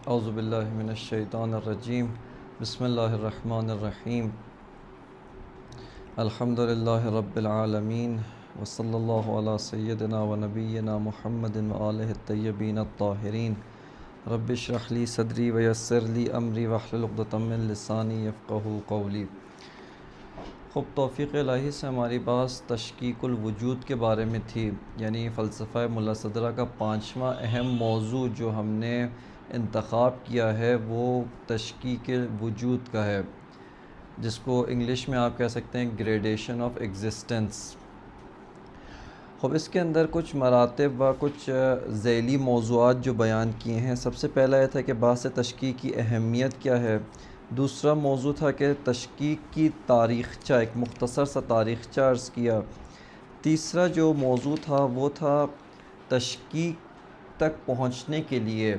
اعوذ باللہ من الشیطان الرجیم بسم اللہ الرحمن الرحیم الحمد للہ رب العالمین وصلی اللہ علی سیدنا و نبینا محمد وآلہ الطیبین الطاہرین رب اشرح لی صدری ویسر لی امری واحلل عقدۃ من لسانی یفقہوا قولی۔ خب توفیق الہی سے ہماری بات تشکیک الوجود کے بارے میں تھی، یعنی فلسفہ ملا صدرہ کا 5واں اہم موضوع جو ہم نے انتخاب کیا ہے وہ تشکیک وجود کا ہے، جس کو انگلش میں آپ کہہ سکتے ہیں گریڈیشن آف ایگزسٹنس۔ خب اس کے اندر کچھ مراتب و کچھ ذیلی موضوعات جو بیان کیے ہیں۔ سب سے پہلا یہ تھا کہ بحث تشکیک کی اہمیت کیا ہے۔ دوسرا موضوع تھا کہ تشکیک کی تاریخچہ، ایک مختصر سا تاریخچہ عرض کیا۔ تیسرا جو موضوع تھا وہ تھا تشکیک تک پہنچنے کے لیے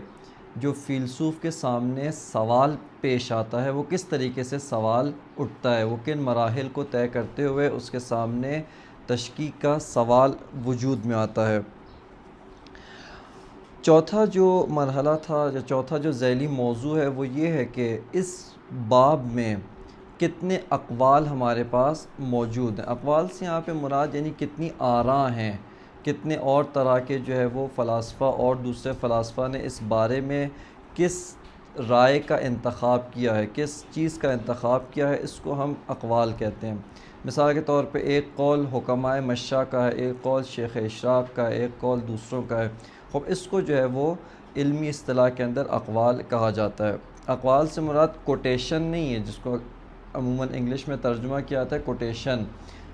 جو فیلسوف کے سامنے سوال پیش آتا ہے، وہ کس طریقے سے سوال اٹھتا ہے، وہ کن مراحل کو طے کرتے ہوئے اس کے سامنے تشکیک کا سوال وجود میں آتا ہے۔ چوتھا جو مرحلہ تھا یا چوتھا جو ذیلی موضوع ہے وہ یہ ہے کہ اس باب میں کتنے اقوال ہمارے پاس موجود ہیں۔ اقوال سے یہاں پہ مراد یعنی کتنی آراء ہیں، کتنے اور طرح کے جو ہے وہ فلاسفہ اور دوسرے فلاسفہ نے اس بارے میں کس رائے کا انتخاب کیا ہے، کس چیز کا انتخاب کیا ہے، اس کو ہم اقوال کہتے ہیں۔ مثال کے طور پہ ایک قول حکمائے مشاء کا ہے، ایک قول شیخ اشراق کا ہے، ایک قول دوسروں کا ہے۔ خب اس کو جو ہے وہ علمی اصطلاح کے اندر اقوال کہا جاتا ہے۔ اقوال سے مراد کوٹیشن نہیں ہے، جس کو عموماً انگلش میں ترجمہ کیا جاتا ہے کوٹیشن،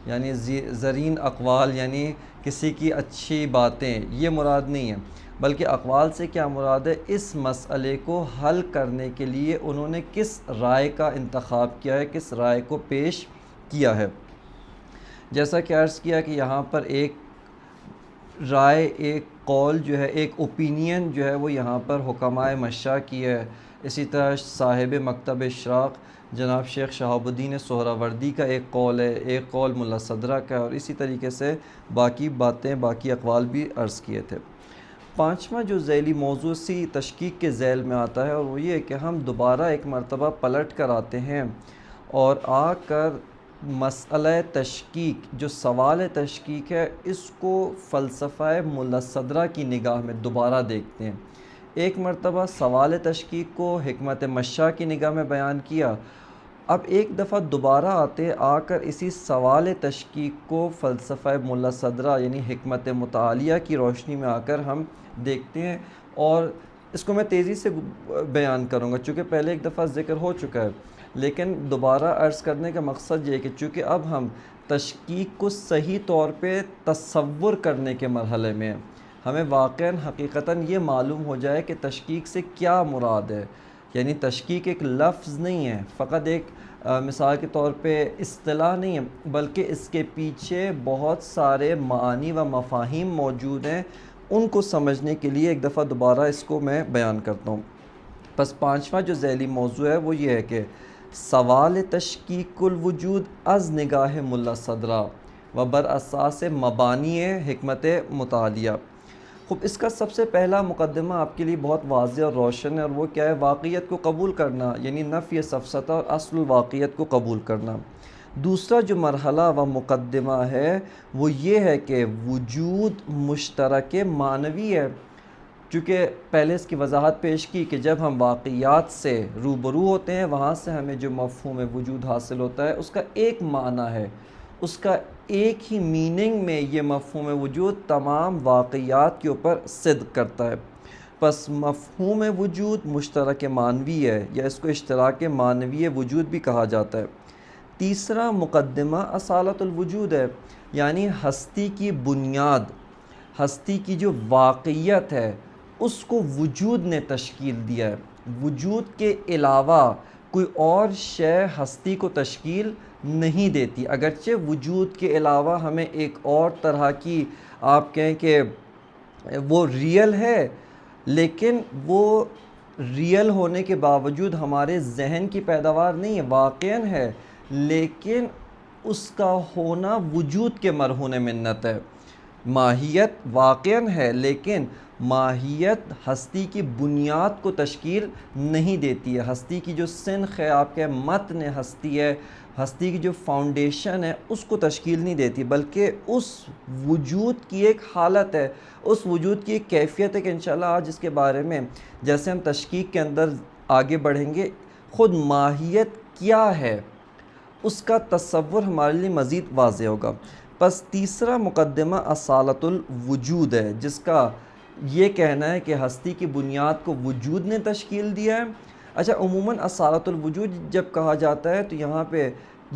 یعنی زرین اقوال، یعنی کسی کی اچھی باتیں، یہ مراد نہیں ہے، بلکہ اقوال سے کیا مراد ہے، اس مسئلے کو حل کرنے کے لیے انہوں نے کس رائے کا انتخاب کیا ہے، کس رائے کو پیش کیا ہے۔ جیسا کہ عرض کیا کہ یہاں پر ایک رائے، ایک قول جو ہے، ایک اوپینین جو ہے وہ یہاں پر حکمائے مشاء کی ہے۔ اسی طرح صاحب مکتب اشراق جناب شیخ شہاب الدین سہروردی کا ایک قول ہے، ایک قول ملا صدرہ کا ہے، اور اسی طریقے سے باقی باتیں، باقی اقوال بھی عرض کیے تھے۔ پانچواں جو ذیلی موضوع سی تشکیک کے ذیل میں آتا ہے اور وہ یہ کہ ہم دوبارہ ایک مرتبہ پلٹ کر آتے ہیں اور آ کر مسئلہ تشکیک، جو سوال تشکیک ہے، اس کو فلسفہ ملا صدرہ کی نگاہ میں دوبارہ دیکھتے ہیں۔ ایک مرتبہ سوال تشکیک کو حکمت مشاء کی نگاہ میں بیان کیا، اب ایک دفعہ دوبارہ آ کر اسی سوال تشکیک کو فلسفہ ملا صدرہ یعنی حکمت متعالیہ کی روشنی میں آ کر ہم دیکھتے ہیں، اور اس کو میں تیزی سے بیان کروں گا چونکہ پہلے ایک دفعہ ذکر ہو چکا ہے، لیکن دوبارہ عرض کرنے کا مقصد یہ ہے کہ چونکہ اب ہم تشکیک کو صحیح طور پہ تصور کرنے کے مرحلے میں، ہمیں واقعاً حقیقتاً یہ معلوم ہو جائے کہ تشکیک سے کیا مراد ہے، یعنی تشکیک ایک لفظ نہیں ہے، فقط ایک مثال کے طور پہ اصطلاح نہیں ہے، بلکہ اس کے پیچھے بہت سارے معانی و مفاہیم موجود ہیں، ان کو سمجھنے کے لیے ایک دفعہ دوبارہ اس کو میں بیان کرتا ہوں۔ بس پانچواں جو ذیلی موضوع ہے وہ یہ ہے کہ سوال تشکیک الوجود از نگاہ ملا صدرہ و بر اساس مبانی حکمت متعالیہ۔ خب اس کا سب سے پہلا مقدمہ آپ کے لیے بہت واضح اور روشن ہے، اور وہ کیا ہے، واقعیت کو قبول کرنا، یعنی نفی سفسطہ اور اصل الواقعیت کو قبول کرنا۔ دوسرا جو مرحلہ و مقدمہ ہے وہ یہ ہے کہ وجود مشترک معنوی ہے، چونکہ پہلے اس کی وضاحت پیش کی کہ جب ہم واقعیات سے روبرو ہوتے ہیں، وہاں سے ہمیں جو مفہوم وجود حاصل ہوتا ہے اس کا ایک معنی ہے، اس کا ایک ہی میننگ میں یہ مفہوم وجود تمام واقعیات کے اوپر صدق کرتا ہے۔ پس مفہوم وجود مشترک معنوی ہے، یا اس کو اشتراک معنوی وجود بھی کہا جاتا ہے۔ تیسرا مقدمہ اصالت الوجود ہے، یعنی ہستی کی بنیاد، ہستی کی جو واقعیت ہے اس کو وجود نے تشکیل دیا ہے۔ وجود کے علاوہ کوئی اور شے ہستی کو تشکیل نہیں دیتی، اگرچہ وجود کے علاوہ ہمیں ایک اور طرح کی، آپ کہیں کہ وہ ریئل ہے، لیکن وہ ریئل ہونے کے باوجود ہمارے ذہن کی پیداوار نہیں ہے، واقعاً ہے، لیکن اس کا ہونا وجود کے مرہون منت ہے۔ ماہیت واقعاً ہے، لیکن ماہیت ہستی کی بنیاد کو تشکیل نہیں دیتی ہے. ہستی کی جو سنخ ہے، آپ کے متن ہستی ہے، ہستی کی جو فاؤنڈیشن ہے، اس کو تشکیل نہیں دیتی، بلکہ اس وجود کی ایک حالت ہے، اس وجود کی ایک کیفیت ہے کہ انشاءاللہ آج اس کے بارے میں جیسے ہم تشکیق کے اندر آگے بڑھیں گے، خود ماہیت کیا ہے اس کا تصور ہمارے لیے مزید واضح ہوگا. پس تیسرا مقدمہ اصالت الوجود ہے، جس کا یہ کہنا ہے کہ ہستی کی بنیاد کو وجود نے تشکیل دیا ہے. اچھا، عموماً اصالت الوجود جب کہا جاتا ہے تو یہاں پہ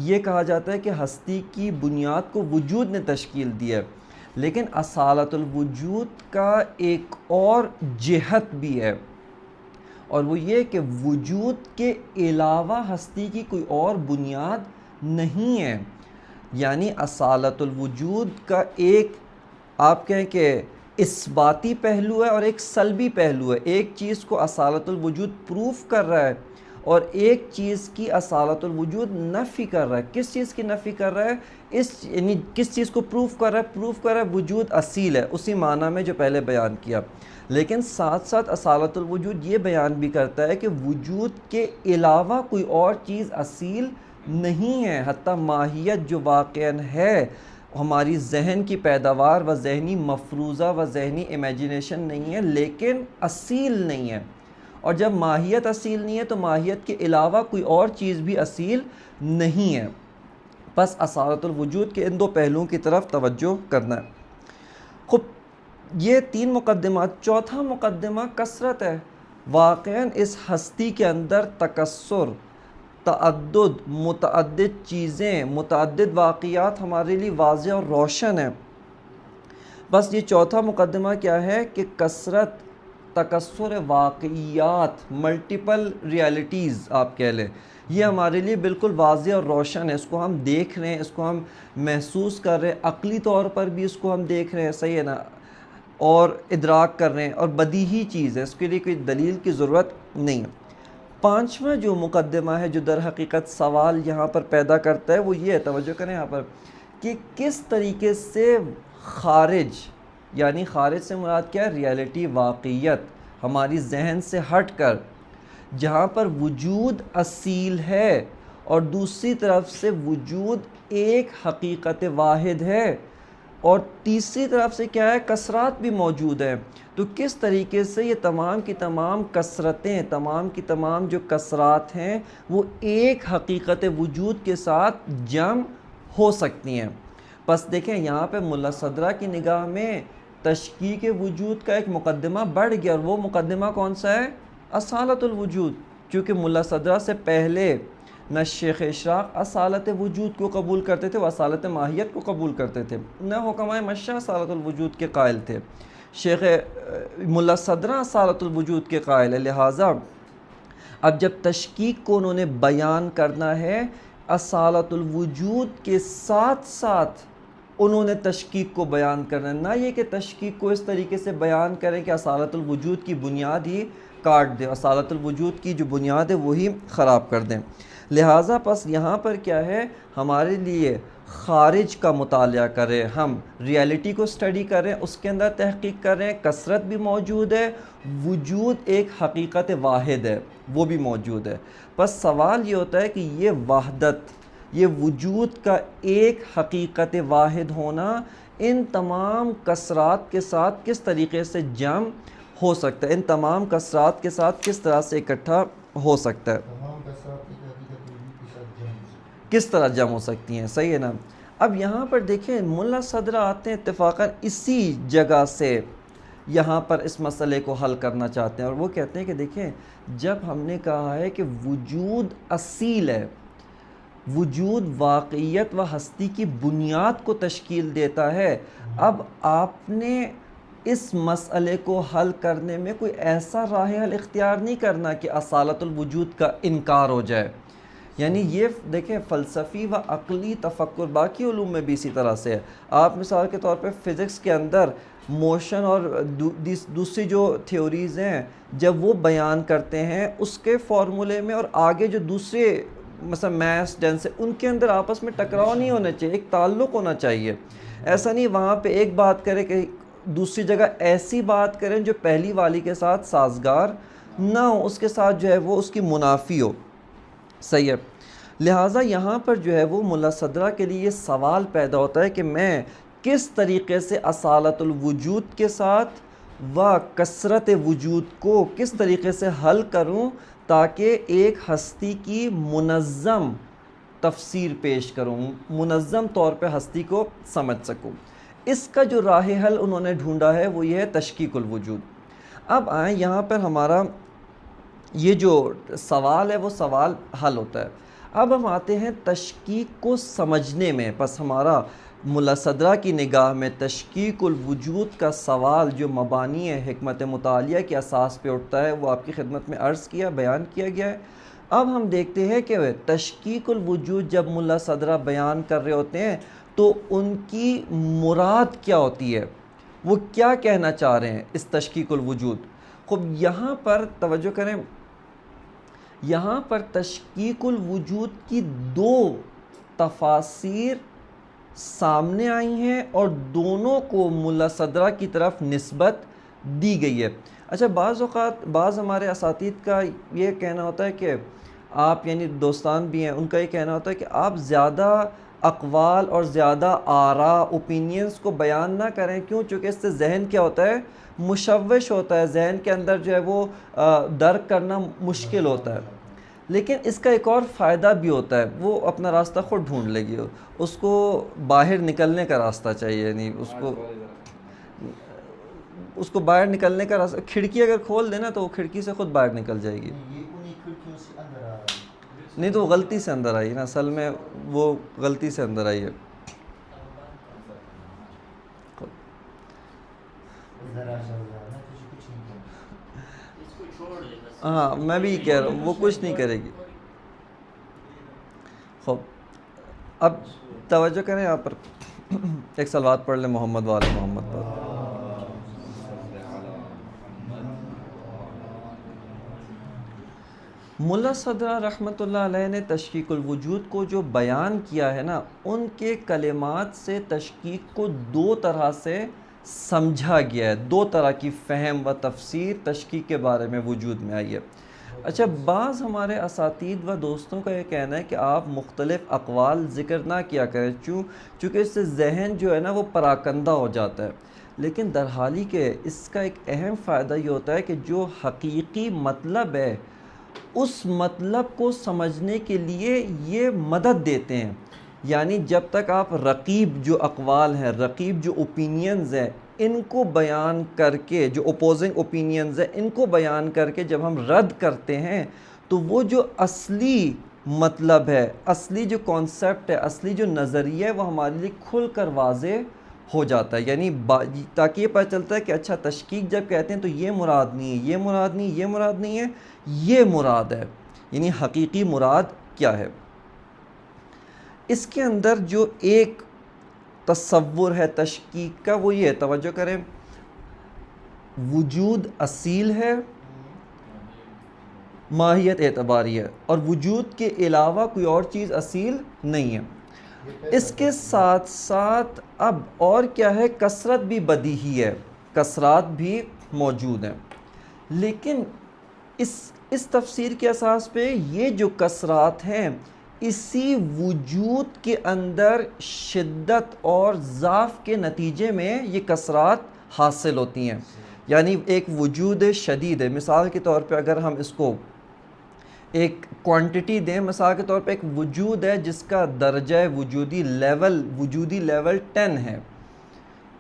یہ کہا جاتا ہے کہ ہستی کی بنیاد کو وجود نے تشکیل دیا ہے، لیکن اصالت الوجود کا ایک اور جہت بھی ہے، اور وہ یہ کہ وجود کے علاوہ ہستی کی کوئی اور بنیاد نہیں ہے. یعنی اصالت الوجود کا ایک آپ کہیں کہ اثباتی پہلو ہے اور ایک سلبی پہلو ہے. ایک چیز کو اصالت الوجود پروف کر رہا ہے اور ایک چیز کی اصالت الوجود نفی کر رہا ہے. کس چیز کی نفی کر رہا ہے؟ یعنی کس چیز کو پروف کر رہا ہے؟ پروف کر رہا ہے وجود اصیل ہے، اسی معنی میں جو پہلے بیان کیا. لیکن ساتھ ساتھ اصالت الوجود یہ بیان بھی کرتا ہے کہ وجود کے علاوہ کوئی اور چیز اصیل نہیں ہے. حتیٰ ماہیت جو واقعاً ہے ہماری ذہن کی پیداوار و ذہنی مفروضہ و ذہنی امیجنیشن نہیں ہے، لیکن اصیل نہیں ہے. اور جب ماہیت اصیل نہیں ہے تو ماہیت کے علاوہ کوئی اور چیز بھی اصیل نہیں ہے. پس اصالت الوجود کے ان دو پہلوؤں کی طرف توجہ کرنا ہے. خب یہ تین مقدمات. چوتھا مقدمہ کثرت ہے. واقعاً اس ہستی کے اندر تکثر، تعدد، متعدد چیزیں، متعدد واقعات ہمارے لیے واضح اور روشن ہیں. بس یہ چوتھا مقدمہ کیا ہے کہ کثرت، تکثر واقعیات، ملٹیپل ریالٹیز آپ کہہ لیں، یہ ہمارے لیے بالکل واضح اور روشن ہے. اس کو ہم دیکھ رہے ہیں، اس کو ہم محسوس کر رہے ہیں، عقلی طور پر بھی اس کو ہم دیکھ رہے ہیں، صحیح ہے نا، اور ادراک کر رہے ہیں، اور بدیہی چیز ہے، اس کے لیے کوئی دلیل کی ضرورت نہیں ہے. پانچواں جو مقدمہ ہے جو در حقیقت سوال یہاں پر پیدا کرتا ہے وہ یہ ہے، توجہ کریں یہاں پر، کہ کس طریقے سے خارج، یعنی خارج سے مراد کیا ہے؟ ریالٹی، واقعیت، ہماری ذہن سے ہٹ کر، جہاں پر وجود اصیل ہے اور دوسری طرف سے وجود ایک حقیقت واحد ہے، اور تیسری طرف سے کیا ہے؟ کثرات بھی موجود ہیں. تو کس طریقے سے یہ تمام کی تمام کثرتیں، تمام کی تمام جو کثرات ہیں وہ ایک حقیقت وجود کے ساتھ جمع ہو سکتی ہیں. پس دیکھیں یہاں پہ ملا صدرہ کی نگاہ میں تشکیک وجود کا ایک مقدمہ بڑھ گیا، اور وہ مقدمہ کون سا ہے؟ اصالت الوجود. چونکہ ملا صدرہ سے پہلے نہ شیخ اشراق اصالت وجود کو قبول کرتے تھے، وہ اصالت ماہیت کو قبول کرتے تھے، نہ حکمائے مشرق اصالت الوجود کے قائل تھے. شیخ ملا صدرہ اصالت الوجود کے قائل ہے. لہٰذا اب جب تشکیک کو انہوں نے بیان کرنا ہے، اصالت الوجود کے ساتھ ساتھ انہوں نے تشکیک کو بیان کرنا ہے. نہ یہ کہ تشکیک کو اس طریقے سے بیان کریں کہ اصالت الوجود کی بنیاد ہی کاٹ دیں، اصالت الوجود کی جو بنیاد ہے وہی خراب کر دیں. لہٰذا پس یہاں پر کیا ہے؟ ہمارے لیے خارج کا مطالعہ کریں، ہم ریالٹی کو سٹڈی کریں، اس کے اندر تحقیق کریں، کثرت بھی موجود ہے، وجود ایک حقیقت واحد ہے وہ بھی موجود ہے. پس سوال یہ ہوتا ہے کہ یہ وحدت، یہ وجود کا ایک حقیقت واحد ہونا ان تمام کثرات کے ساتھ کس طریقے سے جمع ہو سکتا ہے؟ ان تمام کثرات کے ساتھ کس طرح سے اکٹھا ہو سکتا ہے؟ کس طرح جمع ہو سکتی ہیں، صحیح ہے نا. اب یہاں پر دیکھیں ملا صدرہ آتے ہیں اتفاقاً اسی جگہ سے یہاں پر اس مسئلے کو حل کرنا چاہتے ہیں، اور وہ کہتے ہیں کہ دیکھیں جب ہم نے کہا ہے کہ وجود اصیل ہے، وجود واقعیت و ہستی کی بنیاد کو تشکیل دیتا ہے، اب آپ نے اس مسئلے کو حل کرنے میں کوئی ایسا راہ حل اختیار نہیں کرنا کہ اصالت الوجود کا انکار ہو جائے. یعنی یہ دیکھیں فلسفی و عقلی تفکر باقی علوم میں بھی اسی طرح سے ہے. آپ مثال کے طور پہ فزکس کے اندر موشن اور دوسری جو تھیوریز ہیں جب وہ بیان کرتے ہیں اس کے فارمولے میں، اور آگے جو دوسرے مثلا میتھس ڈینس ان کے اندر آپس میں ٹکراؤ نہیں ہونا چاہیے، ایک تعلق ہونا چاہیے. ایسا نہیں وہاں پہ ایک بات کرے کہ دوسری جگہ ایسی بات کریں جو پہلی والی کے ساتھ سازگار نہ ہو، اس کے ساتھ جو ہے وہ اس کی منافی ہو. صحیح ہے. لہٰذا یہاں پر جو ہے وہ ملا صدرہ کے لیے یہ سوال پیدا ہوتا ہے کہ میں کس طریقے سے اصالت الوجود کے ساتھ و کثرت وجود کو کس طریقے سے حل کروں تاکہ ایک ہستی کی منظم تفسیر پیش کروں، منظم طور پہ ہستی کو سمجھ سکوں. اس کا جو راہ حل انہوں نے ڈھونڈا ہے وہ یہ ہے تشکیک الوجود. اب آئیں یہاں پر ہمارا یہ جو سوال ہے وہ سوال حل ہوتا ہے. اب ہم آتے ہیں تشکیک کو سمجھنے میں. پس ہمارا ملا صدرہ کی نگاہ میں تشکیک الوجود کا سوال جو مبانی حکمت مطالعہ کے اساس پہ اٹھتا ہے وہ آپ کی خدمت میں عرض کیا، بیان کیا گیا ہے. اب ہم دیکھتے ہیں کہ تشکیک الوجود جب ملا صدرہ بیان کر رہے ہوتے ہیں تو ان کی مراد کیا ہوتی ہے، وہ کیا کہنا چاہ رہے ہیں اس تشکیک الوجود. خب یہاں پر توجہ کریں، یہاں پر تشکیک الوجود کی دو تفاسیر سامنے آئی ہیں اور دونوں کو ملا صدرہ کی طرف نسبت دی گئی ہے. اچھا بعض اوقات بعض ہمارے اساتید کا یہ کہنا ہوتا ہے کہ آپ یعنی دوستان بھی ہیں، ان کا یہ کہنا ہوتا ہے کہ آپ زیادہ اقوال اور زیادہ آراء اوپینینز کو بیان نہ کریں. کیوں؟ چونکہ اس سے ذہن کیا ہوتا ہے، مشوش ہوتا ہے، ذہن کے اندر جو ہے وہ درک کرنا مشکل ہوتا ہے. لیکن اس کا ایک اور فائدہ بھی ہوتا ہے، وہ اپنا راستہ خود ڈھونڈ لے گی، اس کو باہر نکلنے کا راستہ چاہیے. یعنی اس کو باہر نکلنے کا راستہ، کھڑکی اگر کھول دینا تو وہ کھڑکی سے خود باہر نکل جائے گی. نہیں تو وہ غلطی سے اندر آئی نا، اصل میں وہ غلطی سے اندر آئی ہے. ہاں میں بھی کہہ رہا ہوں وہ کچھ نہیں کرے گی. خوب اب توجہ کریں یہاں پر ایک صلوات پڑھ لیں محمد وآل محمد پر. ملا صدرہ رحمۃ اللہ علیہ نے تشکیک الوجود کو جو بیان کیا ہے نا، ان کے کلمات سے تشکیک کو دو طرح سے سمجھا گیا ہے، دو طرح کی فہم و تفسیر تشکیک کے بارے میں وجود میں آئی ہے. اچھا بعض ہمارے اساتید و دوستوں کا یہ کہنا ہے کہ آپ مختلف اقوال ذکر نہ کیا کریں چونکہ اس سے ذہن جو ہے نا وہ پراکندہ ہو جاتا ہے. لیکن در حالی کہ اس کا ایک اہم فائدہ یہ ہوتا ہے کہ جو حقیقی مطلب ہے اس مطلب کو سمجھنے کے لیے یہ مدد دیتے ہیں. یعنی جب تک آپ رقیب جو اقوال ہیں، رقیب جو اوپینینز ہیں، ان کو بیان کر کے، جو اپوزنگ اوپینینز ہیں ان کو بیان کر کے جب ہم رد کرتے ہیں تو وہ جو اصلی مطلب ہے، اصلی جو کانسیپٹ ہے، اصلی جو نظریہ ہے وہ ہمارے لیے کھل کر واضح ہو جاتا ہے. یعنی تاکہ یہ پتہ چلتا ہے کہ اچھا تشکیک جب کہتے ہیں تو یہ مراد نہیں ہے، یہ مراد نہیں، یہ مراد نہیں ہے، یہ مراد ہے. یعنی حقیقی مراد کیا ہے. اس کے اندر جو ایک تصور ہے تشکیک کا وہ یہ ہے، توجہ کریں، وجود اصیل ہے، ماہیت اعتباری ہے، اور وجود کے علاوہ کوئی اور چیز اصیل نہیں ہے. اس کے ساتھ ساتھ اب اور کیا ہے، کثرت بھی بدیہی ہے، کثرات بھی موجود ہیں. لیکن اس تفسیر کے اساس پہ یہ جو کثرات ہیں اسی وجود کے اندر شدت اور ضعف کے نتیجے میں یہ کثرات حاصل ہوتی ہیں. یعنی ایک وجود شدید ہے، مثال کے طور پہ اگر ہم اس کو ایک کوانٹٹی دیں، مثال کے طور پہ ایک وجود ہے جس کا درجہ وجودی لیول 10 ہے،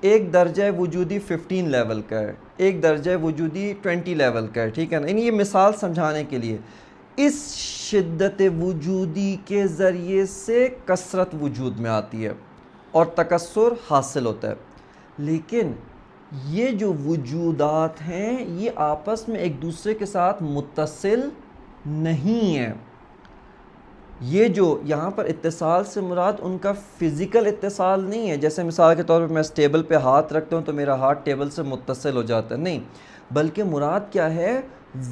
ایک درجہ وجودی 15 لیول کا ہے، ایک درجہ وجودی 20 لیول کا ہے. ٹھیک ہے نا. یعنی یہ مثال سمجھانے کے لیے اس شدت وجودی کے ذریعے سے کثرت وجود میں آتی ہے اور تکثر حاصل ہوتا ہے. لیکن یہ جو وجودات ہیں یہ آپس میں ایک دوسرے کے ساتھ متصل نہیں ہیں. یہ جو یہاں پر اتصال سے مراد ان کا فزیکل اتصال نہیں ہے، جیسے مثال کے طور پہ میں اس ٹیبل پہ ہاتھ رکھتا ہوں تو میرا ہاتھ ٹیبل سے متصل ہو جاتا ہے، نہیں، بلکہ مراد کیا ہے،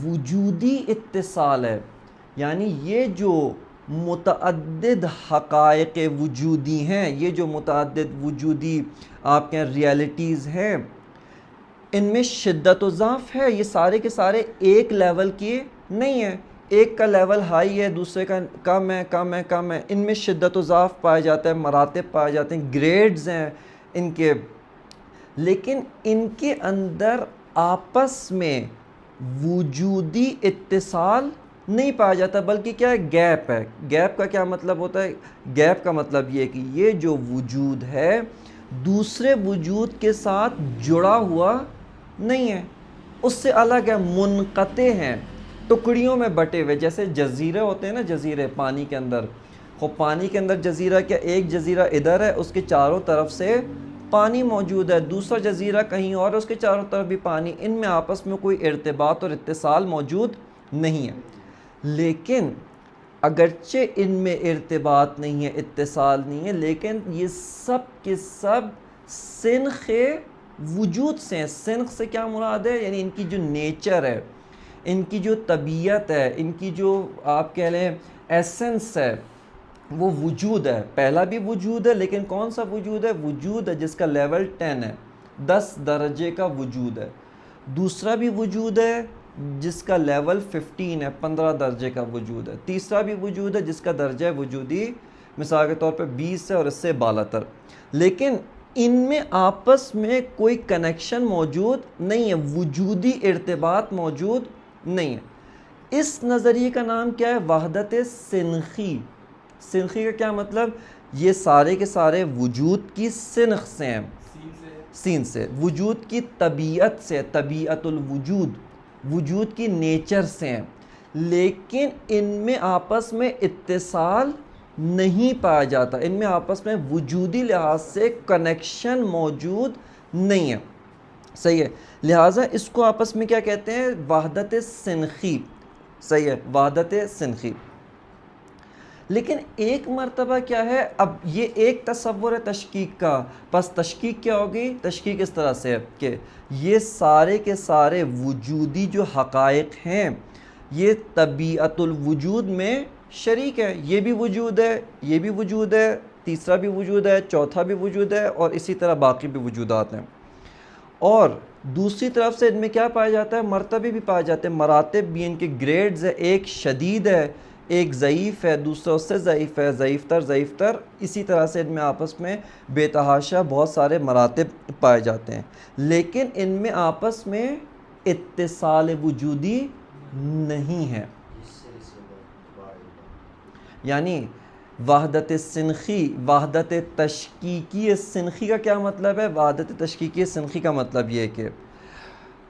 وجودی اتصال ہے. یعنی یہ جو متعدد حقائق وجودی ہیں. یہ جو متعدد وجودی آپ کے ریالٹیز ہیں ان میں شدت و ضعف ہے. یہ سارے کے سارے ایک لیول کی نہیں ہیں. ایک کا لیول ہائی ہے, دوسرے کا کم ہے, کم ہے, کم ہے. ان میں شدت و ضعف پایا جاتا ہے, مراتب پائے جاتے ہیں, گریڈز ہیں ان کے. لیکن ان کے اندر آپس میں وجودی اتصال نہیں پایا جاتا, بلکہ کیا ہے, گیپ ہے. گیپ کا کیا مطلب ہوتا ہے؟ گیپ کا مطلب یہ ہے کہ یہ جو وجود ہے دوسرے وجود کے ساتھ جڑا ہوا نہیں ہے, اس سے الگ ہے, منقطع ہیں, ٹکڑیوں میں بٹے ہوئے. جیسے جزیرے ہوتے ہیں نا, جزیرے پانی کے اندر. پانی کے اندر جزیرہ کیا, ایک جزیرہ ادھر ہے, اس کے چاروں طرف سے پانی موجود ہے, دوسرا جزیرہ کہیں اور, اس کے چاروں طرف بھی پانی. ان میں آپس میں کوئی ارتباط اور اتصال موجود نہیں ہے. لیکن اگرچہ ان میں ارتباط نہیں ہے, اتصال نہیں ہے, لیکن یہ سب کے سب سنخ وجود سے ہیں. سنخ سے کیا مراد ہے؟ یعنی ان کی جو نیچر ہے, ان کی جو طبیعت ہے, ان کی جو آپ کہہ لیں ایسنس ہے, وہ وجود ہے. پہلا بھی وجود ہے, لیکن کون سا وجود ہے؟ وجود ہے جس کا لیول 10 ہے, 10 درجے کا وجود ہے. دوسرا بھی وجود ہے جس کا لیول 15 ہے, 15 درجے کا وجود ہے. تیسرا بھی وجود ہے جس کا درجہ وجودی مثال کے طور پہ 20 ہے اور اس سے بالا تر. لیکن ان میں آپس میں کوئی کنیکشن موجود نہیں ہے, وجودی ارتباط موجود نہیں ہے. اس نظریے کا نام کیا ہے؟ وحدت سنخی. سنخی کا کیا مطلب؟ یہ سارے کے سارے وجود کی سنخ سے ہیں, سین سے, وجود کی طبیعت سے, طبیعت الوجود, وجود کی نیچر سے ہیں, لیکن ان میں آپس میں اتصال نہیں پایا جاتا. ان میں آپس میں وجودی لحاظ سے کنیکشن موجود نہیں ہے. صحیح ہے. لہٰذا اس کو آپس میں کیا کہتے ہیں؟ وحدت سنخی. صحیح ہے, وحدت سنخی. لیکن ایک مرتبہ کیا ہے, اب یہ ایک تصور ہے تشکیک کا. پس تشکیک کیا ہوگی؟ تشکیک اس طرح سے کہ یہ سارے کے سارے وجودی جو حقائق ہیں یہ طبیعت الوجود میں شریک ہے. یہ بھی وجود ہے, یہ بھی وجود ہے, تیسرا بھی وجود ہے, چوتھا بھی وجود ہے, اور اسی طرح باقی بھی وجودات ہیں. اور دوسری طرف سے ان میں کیا پایا جاتا ہے؟ مرتبے بھی پائے جاتے ہیں, مراتب بھی, ان کے گریڈز ہے. ایک شدید ہے, ایک ضعیف ہے, دوسرا اس سے ضعیف ہے, ضعیف تر, ضعیف تر. اسی طرح سے ان میں آپس میں بے تحاشا بہت سارے مراتب پائے جاتے ہیں. لیکن ان میں آپس میں اتصال وجودی نہیں ہے. یعنی وحدت سنخی, وحدت تشکیکی سنخی کا کیا مطلب ہے؟ وحدت تشکیکی سنخی کا مطلب یہ ہے کہ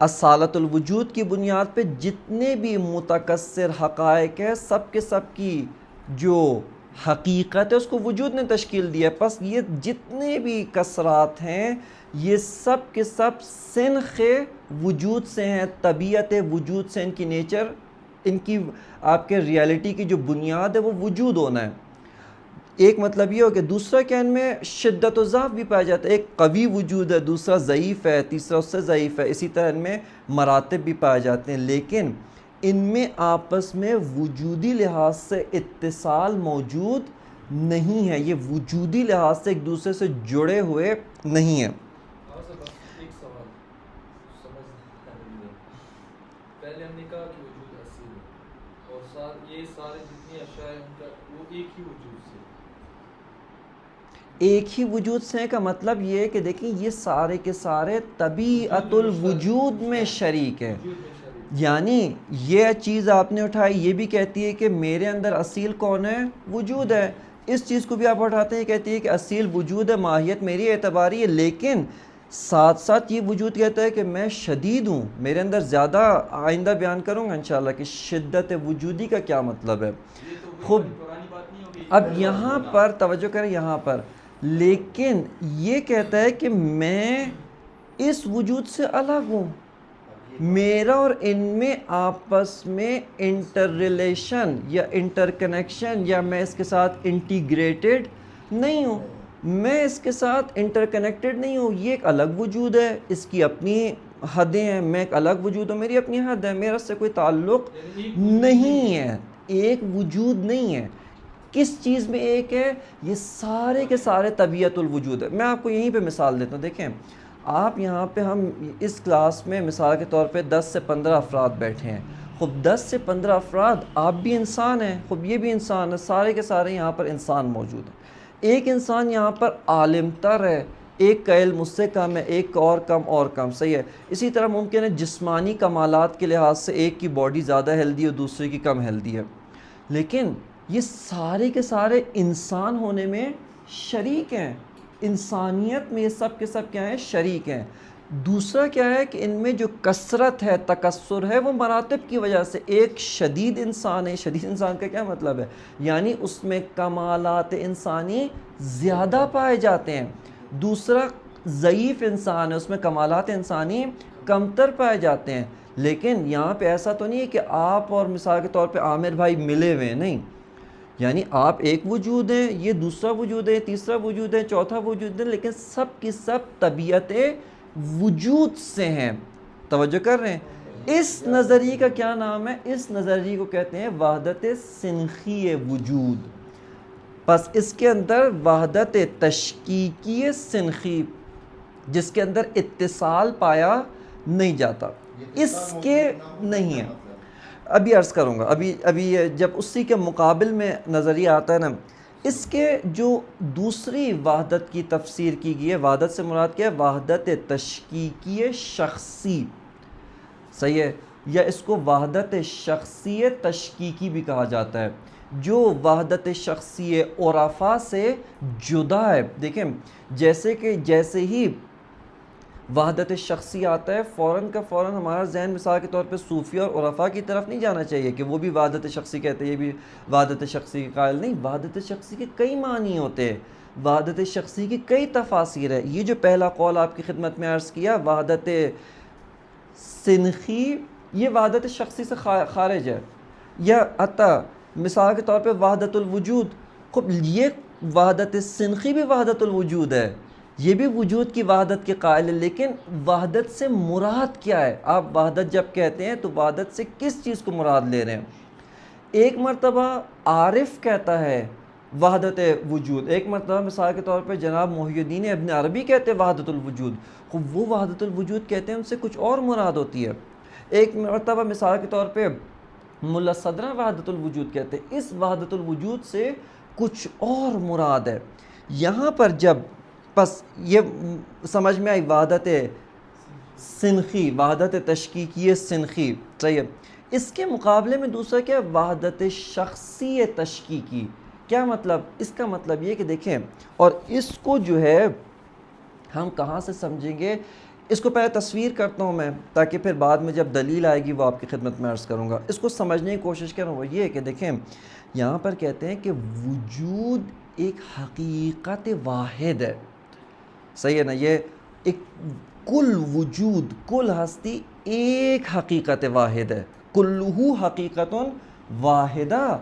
اصالت الوجود کی بنیاد پہ جتنے بھی متکثر حقائق ہیں سب کے سب کی جو حقیقت ہے اس کو وجود نے تشکیل دیا ہے. پس یہ جتنے بھی کثرات ہیں یہ سب کے سب سنخ وجود سے ہیں, طبیعت وجود سے. ان کی نیچر, ان کی آپ کے ریالٹی کی جو بنیاد ہے وہ وجود ہونا ہے. ایک مطلب یہ ہو کہ دوسرا کیا, ان میں شدت و ضعف بھی پایا جاتا ہے. ایک قوی وجود ہے, دوسرا ضعیف ہے, تیسرا اس سے ضعیف ہے. اسی طرح ان میں مراتب بھی پائے جاتے ہیں, لیکن ان میں آپس میں وجودی لحاظ سے اتصال موجود نہیں ہے. یہ وجودی لحاظ سے ایک دوسرے سے جڑے ہوئے نہیں ہیں. ایک سوال پہلے ہم نے کہا کہ وجود اصیل ہے, اور یہ سارے جتنی اشیاء ہیں ان کا وہ ایک ہی وجود سے, ایک ہی وجود سے کا مطلب یہ ہے کہ دیکھیں یہ سارے کے سارے طبیعت الوجود میں شریک ہے. یعنی یہ چیز آپ نے اٹھائی, یہ بھی کہتی ہے کہ میرے اندر اصیل کون ہے؟ وجود ہے. اس چیز کو بھی آپ اٹھاتے ہیں, کہتی ہے کہ اصیل وجود ہے, ماہیت میری اعتباری ہے. لیکن ساتھ ساتھ یہ وجود کہتا ہے کہ میں شدید ہوں, میرے اندر زیادہ, آئندہ بیان کروں گا انشاءاللہ کہ شدت وجودی کا کیا مطلب ہے. خوب, اب یہاں پر توجہ کریں, یہاں پر لیکن یہ کہتا ہے کہ میں اس وجود سے الگ ہوں, میرا اور ان میں آپس میں انٹر ریلیشن یا انٹر کنیکشن, یا میں اس کے ساتھ انٹیگریٹڈ نہیں ہوں, میں اس کے ساتھ انٹر کنیکٹڈ نہیں ہوں. یہ ایک الگ وجود ہے, اس کی اپنی حدیں ہیں, میں ایک الگ وجود ہوں, میری اپنی حد ہے, میرا اس سے کوئی تعلق نہیں ہے. ایک وجود نہیں ہے. کس چیز میں ایک ہے؟ یہ سارے کے سارے طبیعت الوجود ہے. میں آپ کو یہیں پہ مثال دیتا ہوں. دیکھیں آپ یہاں پہ ہم اس کلاس میں مثال کے طور پہ 10 سے 15 افراد بیٹھے ہیں. خب 10 سے 15 افراد، آپ بھی انسان ہیں، خب یہ بھی انسان ہے، سارے کے سارے یہاں پر انسان موجود ہیں. ایک انسان یہاں پر عالم تر ہے، ایک کا علم اس سے کم ہے، ایک اور کم، صحیح ہے. اسی طرح ممکن ہے جسمانی کمالات کے لحاظ سے ایک کی باڈی زیادہ ہیلدی ہے اور دوسرے کی کم ہیلدی ہے، لیکن یہ سارے کے سارے انسان ہونے میں شریک ہیں. انسانیت میں یہ سب کے سب کیا ہیں؟ شریک ہیں. دوسرا کیا ہے کہ ان میں جو کثرت ہے، تکثر ہے، وہ مراتب کی وجہ سے. ایک شدید انسان ہے. شدید انسان کا کیا مطلب ہے؟ یعنی اس میں کمالات انسانی زیادہ پائے جاتے ہیں. دوسرا ضعیف انسان ہے، اس میں کمالات انسانی کمتر پائے جاتے ہیں. لیکن یہاں پہ ایسا تو نہیں ہے کہ آپ اور مثال کے طور پہ عامر بھائی ملے ہوئے ہیں، نہیں. یعنی آپ ایک وجود ہیں، یہ دوسرا وجود ہے، تیسرا وجود ہے، چوتھا وجود ہے، لیکن سب کی سب طبیعت وجود سے ہیں. توجہ کر رہے ہیں؟ اس نظریے کا کیا نام ہے؟ اس نظریے کو کہتے ہیں وحدت سنخی وجود. پس اس کے اندر وحدت تشکیکی سنخی، جس کے اندر اتصال پایا نہیں جاتا، اس کے نہیں ہے. ابھی عرض کروں گا. ابھی جب اسی کے مقابل میں نظریہ آتا ہے نا، اس کے جو دوسری وحدت کی تفسیر کی گئی ہے، وحدت سے مراد کیا ہے؟ وحدت تشکیکی شخصی، صحیح ہے، یا اس کو وحدت شخصی تشکیکی بھی کہا جاتا ہے، جو وحدت شخصی عرفا سے جدا ہے. دیکھیں جیسے ہی وحدت شخصی آتا ہے، فوراً کا فوراً ہمارا ذہن مثال کے طور پہ صوفیہ اور عرفا کی طرف نہیں جانا چاہیے کہ وہ بھی وحدت شخصی کہتے ہیں، یہ بھی وحدت شخصی کے قائل نہیں. وحدت شخصی کے کئی معنی ہوتے ہیں، وحدت شخصی کی کئی تفاسیر ہے. یہ جو پہلا قول آپ کی خدمت میں عرض کیا، وحدت سنخی، یہ وحدت شخصی سے خارج ہے. یا حتیٰ مثال کے طور پہ وحدت الوجود، خب یہ وحدت سنخی بھی وحدت الوجود ہے، یہ بھی وجود کی وحدت کے قائل ہے. لیکن وحدت سے مراد کیا ہے؟ آپ وحدت جب کہتے ہیں تو وحدت سے کس چیز کو مراد لے رہے ہیں؟ ایک مرتبہ عارف کہتا ہے وحدت وجود، ایک مرتبہ مثال کے طور پہ جناب محی الدین ابن عربی کہتے ہیں وحدت الوجود. خب وہ وحدت الوجود کہتے ہیں، ان سے کچھ اور مراد ہوتی ہے. ایک مرتبہ مثال کے طور پہ ملا صدرہ وحدت الوجود کہتے ہیں، اس وحدت الوجود سے کچھ اور مراد ہے. یہاں پر جب پس یہ سمجھ میں آئی وحدت سنخی، وحدت تشکیکی سنخی، صحیح ہے. اس کے مقابلے میں دوسرا کیا ہے؟ وحدت شخصی تشکیکی. کیا مطلب؟ اس کا مطلب یہ کہ دیکھیں، اور اس کو جو ہے ہم کہاں سے سمجھیں گے؟ اس کو پہلے تصویر کرتا ہوں میں، تاکہ پھر بعد میں جب دلیل آئے گی وہ آپ کی خدمت میں عرض کروں گا. اس کو سمجھنے کی کوشش کروں. وہ یہ ہے کہ دیکھیں یہاں پر کہتے ہیں کہ وجود ایک حقیقت واحد ہے، صحیح ہے نا. یہ ایک کل وجود، کل ہستی ایک حقیقت واحد ہے، کلہ حقیقت واحدہ.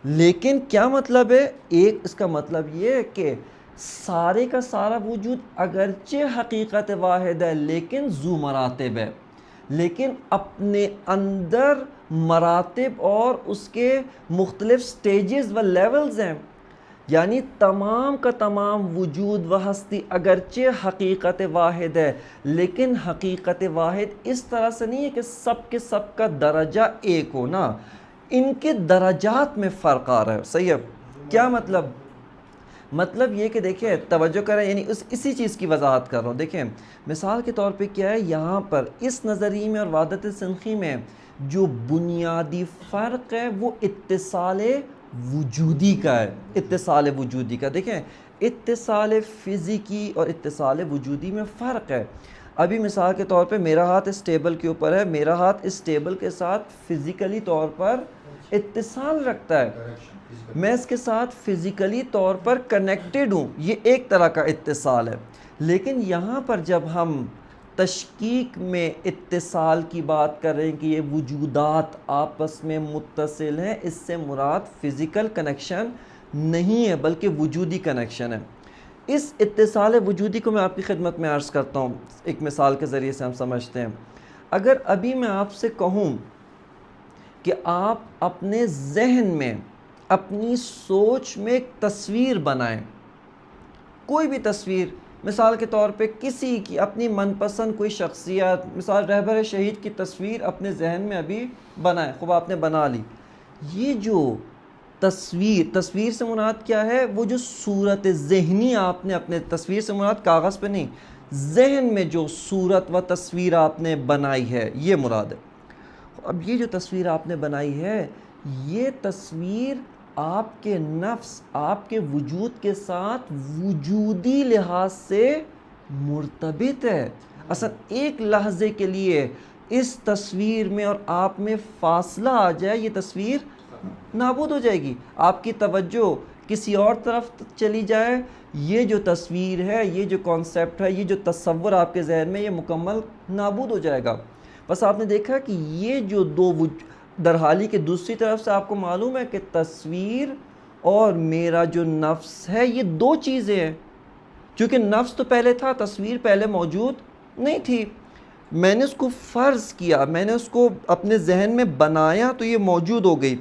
لیکن کیا مطلب ہے؟ ایک، اس کا مطلب یہ ہے کہ سارے کا سارا وجود اگرچہ حقیقت واحد ہے لیکن ذو مراتب ہے، لیکن اپنے اندر مراتب اور اس کے مختلف سٹیجز و لیولز ہیں. یعنی تمام کا تمام وجود و ہستی اگرچہ حقیقت واحد ہے، لیکن حقیقت واحد اس طرح سے نہیں ہے کہ سب کے سب کا درجہ ایک ہو نا، ان کے درجات میں فرق آ رہا ہے. صحیح ہے. کیا مطلب؟ مطلب یہ کہ دیکھیں توجہ کریں، یعنی اسی چیز کی وضاحت کر رہا ہوں. دیکھیں مثال کے طور پہ کیا ہے، یہاں پر اس نظریے میں اور وحدت سنخی میں جو بنیادی فرق ہے وہ اتصال وجودی کا ہے. اتصال وجودی کا. دیکھیں اتصال فزیکی اور اتصال وجودی میں فرق ہے. ابھی مثال کے طور پہ میرا ہاتھ اس ٹیبل کے اوپر ہے، میرا ہاتھ اس ٹیبل کے ساتھ فزیکلی طور پر اتصال رکھتا ہے، میں اس کے ساتھ فزیکلی طور پر کنیکٹڈ ہوں، یہ ایک طرح کا اتصال ہے. لیکن یہاں پر جب ہم تشکیک میں اتصال کی بات کر رہے ہیں کہ یہ وجودات آپس میں متصل ہیں، اس سے مراد فزیکل کنیکشن نہیں ہے بلکہ وجودی کنیکشن ہے. اس اتصال وجودی کو میں آپ کی خدمت میں عرض کرتا ہوں، ایک مثال کے ذریعے سے ہم سمجھتے ہیں. اگر ابھی میں آپ سے کہوں کہ آپ اپنے ذہن میں اپنی سوچ میں ایک تصویر بنائیں، کوئی بھی تصویر، مثال کے طور پہ کسی کی اپنی من پسند کوئی شخصیت، مثال رہبر شہید کی تصویر اپنے ذہن میں ابھی بنائیں، خوب آپ نے بنا لی. یہ جو تصویر سے مراد کیا ہے؟ وہ جو صورت ذہنی آپ نے اپنے، تصویر سے مراد کاغذ پہ نہیں، ذہن میں جو صورت و تصویر آپ نے بنائی ہے یہ مراد ہے. اب یہ جو تصویر آپ نے بنائی ہے، یہ تصویر آپ کے نفس، آپ کے وجود کے ساتھ وجودی لحاظ سے مرتبط ہے. اصلا ایک لحظے کے لیے اس تصویر میں اور آپ میں فاصلہ آ جائے، یہ تصویر نابود ہو جائے گی. آپ کی توجہ کسی اور طرف چلی جائے، یہ جو تصویر ہے، یہ جو کانسیپٹ ہے، یہ جو تصور آپ کے ذہن میں، یہ مکمل نابود ہو جائے گا. بس آپ نے دیکھا کہ یہ جو دو درحالی کے دوسری طرف سے آپ کو معلوم ہے کہ تصویر اور میرا جو نفس ہے یہ دو چیزیں ہیں. چونکہ نفس تو پہلے تھا، تصویر پہلے موجود نہیں تھی. میں نے اس کو فرض کیا، میں نے اس کو اپنے ذہن میں بنایا تو یہ موجود ہو گئی.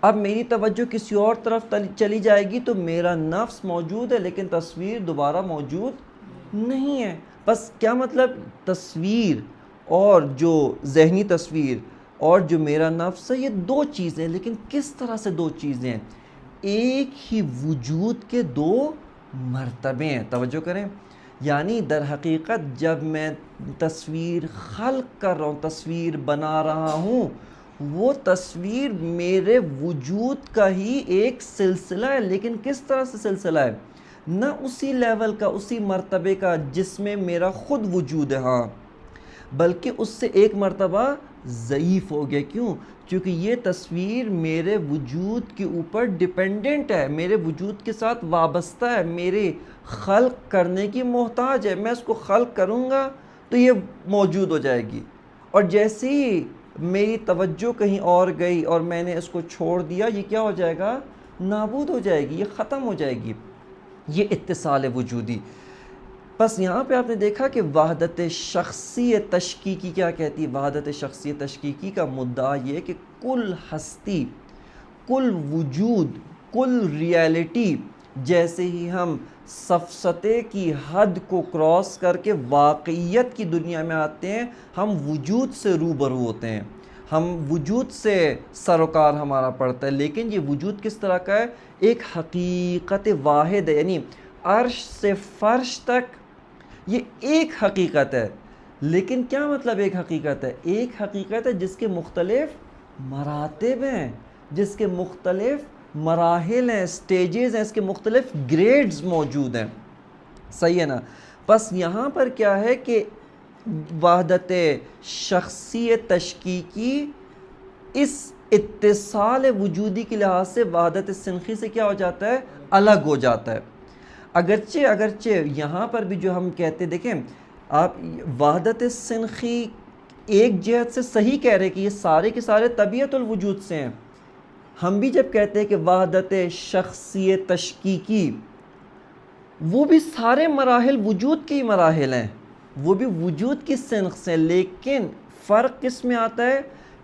اب میری توجہ کسی اور طرف چلی جائے گی تو میرا نفس موجود ہے لیکن تصویر دوبارہ موجود نہیں ہے. بس کیا مطلب؟ تصویر اور جو ذہنی تصویر اور جو میرا نفس ہے، یہ دو چیزیں، لیکن کس طرح سے دو چیزیں ہیں؟ ایک ہی وجود کے دو مرتبے ہیں. توجہ کریں، یعنی در حقیقت جب میں تصویر خلق کر رہا ہوں، تصویر بنا رہا ہوں، وہ تصویر میرے وجود کا ہی ایک سلسلہ ہے. لیکن کس طرح سے سلسلہ ہے؟ نہ اسی لیول کا، اسی مرتبے کا جس میں میرا خود وجود ہے، ہاں، بلکہ اس سے ایک مرتبہ ضعیف ہو گیا. کیوں؟ کیونکہ یہ تصویر میرے وجود کے اوپر ڈیپینڈنٹ ہے، میرے وجود کے ساتھ وابستہ ہے، میرے خلق کرنے کی محتاج ہے. میں اس کو خلق کروں گا تو یہ موجود ہو جائے گی، اور جیسے ہی میری توجہ کہیں اور گئی اور میں نے اس کو چھوڑ دیا، یہ کیا ہو جائے گا؟ نابود ہو جائے گی، یہ ختم ہو جائے گی. یہ اتصال وجودی. بس یہاں پہ آپ نے دیکھا کہ وحدت شخصی تشکیکی کیا کہتی ہے؟ وحدت شخصی تشکیکی کا مدعا یہ ہے کہ کل ہستی، کل وجود، کل ریالٹی، جیسے ہی ہم سفسطے کی حد کو کراس کر کے واقعیت کی دنیا میں آتے ہیں، ہم وجود سے روبرو ہوتے ہیں، ہم وجود سے سروکار ہمارا پڑتا ہے. لیکن یہ وجود کس طرح کا ہے؟ ایک حقیقت واحد ہے، یعنی عرش سے فرش تک یہ ایک حقیقت ہے. لیکن کیا مطلب ایک حقیقت ہے؟ ایک حقیقت ہے جس کے مختلف مراتب ہیں، جس کے مختلف مراحل ہیں، سٹیجز ہیں، اس کے مختلف گریڈز موجود ہیں. صحیح ہے نا؟ بس یہاں پر کیا ہے کہ وحدت شخصی تشکیکی اس اتصال وجودی کے لحاظ سے وحدت سنخی سے کیا ہو جاتا ہے؟ الگ ہو جاتا ہے. اگرچہ یہاں پر بھی جو ہم کہتے، دیکھیں آپ، وحدت سنخی ایک جہت سے صحیح کہہ رہے کہ یہ سارے کے سارے طبیعت الوجود سے ہیں. ہم بھی جب کہتے ہیں کہ وحدت شخصی تشکیکی، وہ بھی سارے مراحل وجود کے ہی مراحل ہیں، وہ بھی وجود کی سنخ سے. لیکن فرق کس میں آتا ہے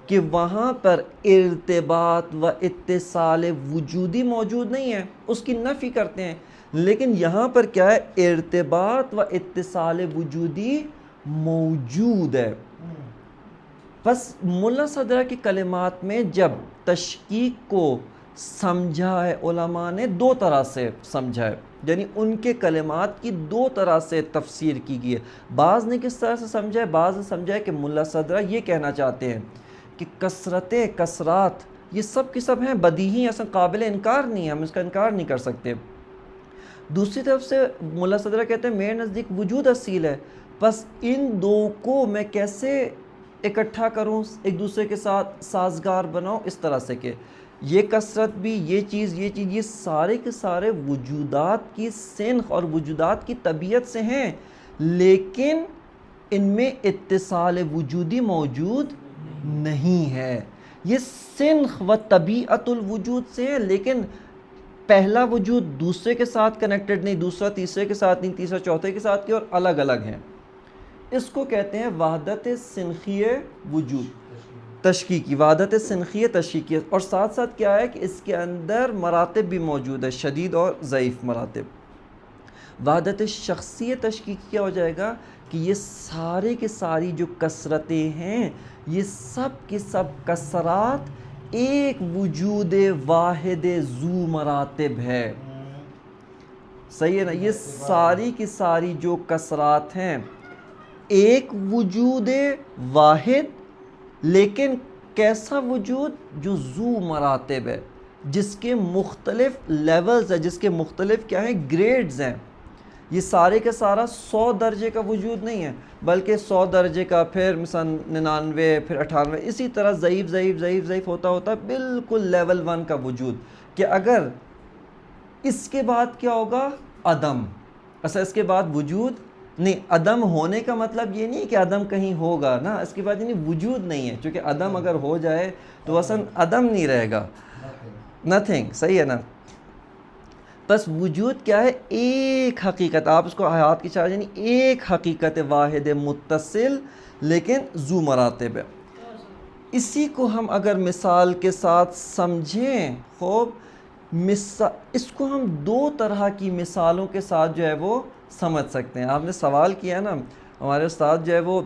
کہ وہاں پر ارتباط و اتصال وجودی موجود نہیں ہے، اس کی نفی کرتے ہیں. لیکن یہاں پر کیا ہے؟ ارتباط و اتصال وجودی موجود ہے. بس ملا صدرہ کی کلمات میں جب تشکیک کو سمجھا ہے، علماء نے دو طرح سے سمجھا ہے، یعنی ان کے کلمات کی دو طرح سے تفسیر کی گئی ہے. بعض نے کس طرح سے سمجھا ہے؟ بعض نے سمجھا ہے کہ ملا صدرہ یہ کہنا چاہتے ہیں کہ کثرات یہ سب کی سب ہیں، بدیہی، اصلا قابل انکار نہیں ہے، ہم اس کا انکار نہیں کر سکتے. دوسری طرف سے ملا صدرہ کہتے ہیں میرے نزدیک وجود اصیل ہے. بس ان دو کو میں کیسے اکٹھا کروں، ایک دوسرے کے ساتھ سازگار بناؤں، اس طرح سے کہ یہ کثرت بھی، یہ چیز یہ سارے کے سارے وجودات کی سنخ اور وجودات کی طبیعت سے ہیں، لیکن ان میں اتصال وجودی موجود نہیں ہے. یہ سنخ و طبیعت الوجود سے ہیں، لیکن پہلا وجود دوسرے کے ساتھ کنیکٹڈ نہیں، دوسرا تیسرے کے ساتھ نہیں، تیسرا چوتھے کے ساتھ کی، اور الگ الگ ہیں. اس کو کہتے ہیں وحدت سنخی وجود تشکیکی، وحدت سنخی تشکیکی، اور ساتھ ساتھ کیا ہے کہ اس کے اندر مراتب بھی موجود ہے، شدید اور ضعیف مراتب۔ وحدت شخصی تشکیکی کیا ہو جائے گا کہ یہ سارے کے ساری جو کثرتیں ہیں یہ سب کی سب کثرات ایک وجود واحد ذو مراتب ہے، صحیح ہے نا؟ یہ ساری کی ساری جو کثرات ہیں ایک وجود واحد، لیکن کیسا وجود؟ جو ذو مراتب ہے، جس کے مختلف لیولز ہیں، جس کے مختلف کیا ہیں؟ گریڈز ہیں۔ یہ سارے کا سارا 100 درجے کا وجود نہیں ہے، بلکہ 100 درجے کا، پھر مثلا 99، پھر 98، اسی طرح ضعیف ضعیف ضعیف ضعیف ہوتا ہوتا بالکل لیول 1 کا وجود، کہ اگر اس کے بعد کیا ہوگا؟ عدم۔ اچھا اس کے بعد وجود نہیں، عدم ہونے کا مطلب یہ نہیں کہ عدم کہیں ہوگا نا، اس کے بعد یعنی وجود نہیں ہے، چونکہ عدم اگر ہو جائے تو اصلا عدم نہیں رہے گا، نتھنگ، صحیح ہے نا؟ بس وجود کیا ہے؟ ایک حقیقت، آپ اس کو حیات کی چارج، یعنی ایک حقیقت واحد متصل لیکن ذو مراتب ہے۔ اسی کو ہم اگر مثال کے ساتھ سمجھیں، خوب اس کو ہم 2 طرح کی مثالوں کے ساتھ جو ہے وہ سمجھ سکتے ہیں۔ آپ نے سوال کیا نا، ہمارے استاد جو ہے وہ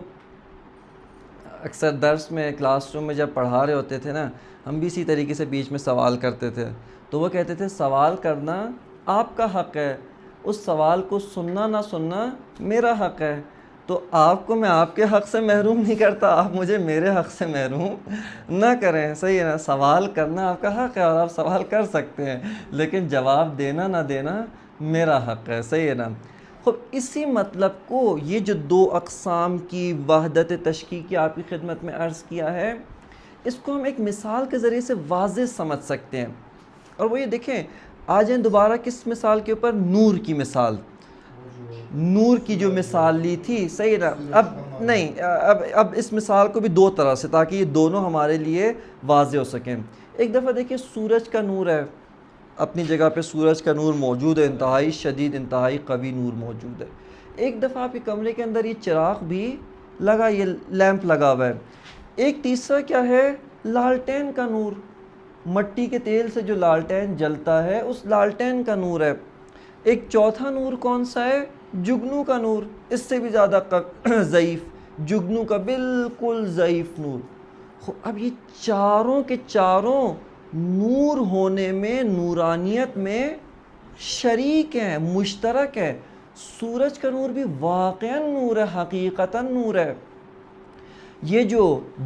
اکثر درس میں، کلاس روم میں جب پڑھا رہے ہوتے تھے نا، ہم بھی اسی طریقے سے بیچ میں سوال کرتے تھے، تو وہ کہتے تھے سوال کرنا آپ کا حق ہے، اس سوال کو سننا نہ سننا میرا حق ہے۔ تو آپ کو میں آپ کے حق سے محروم نہیں کرتا، آپ مجھے میرے حق سے محروم نہ کریں، صحیح ہے نا؟ سوال کرنا آپ کا حق ہے اور آپ سوال کر سکتے ہیں، لیکن جواب دینا نہ دینا میرا حق ہے، صحیح ہے نا؟ خب اسی مطلب کو یہ جو 2 اقسام کی وحدت تشکیکی آپ کی خدمت میں عرض کیا ہے، اس کو ہم ایک مثال کے ذریعے سے واضح سمجھ سکتے ہیں، اور وہ یہ دیکھیں، آ جائیں دوبارہ کس مثال کے اوپر؟ نور کی مثال۔ نور کی جو مثال لی تھی، صحیح نا؟ اب نہیں، اب اس مثال کو بھی 2 طرح سے، تاکہ یہ دونوں ہمارے لیے واضح ہو سکیں۔ ایک دفعہ دیکھیے سورج کا نور ہے، اپنی جگہ پہ سورج کا نور موجود ہے، انتہائی شدید، انتہائی قوی نور موجود ہے۔ ایک دفعہ آپ کے کمرے کے اندر یہ چراغ بھی لگا، یہ لیمپ لگا ہوا ہے۔ ایک تیسرا کیا ہے؟ لالٹین کا نور، مٹی کے تیل سے جو لالٹین جلتا ہے اس لالٹین کا نور ہے۔ ایک چوتھا نور کون سا ہے؟ جگنو کا نور، اس سے بھی زیادہ ضعیف، جگنو کا بالکل ضعیف نور۔ اب یہ چاروں کے چاروں نور ہونے میں، نورانیت میں شریک ہیں، مشترک ہے۔ سورج کا نور بھی واقعاً نور ہے، حقیقتاً نور ہے۔ یہ جو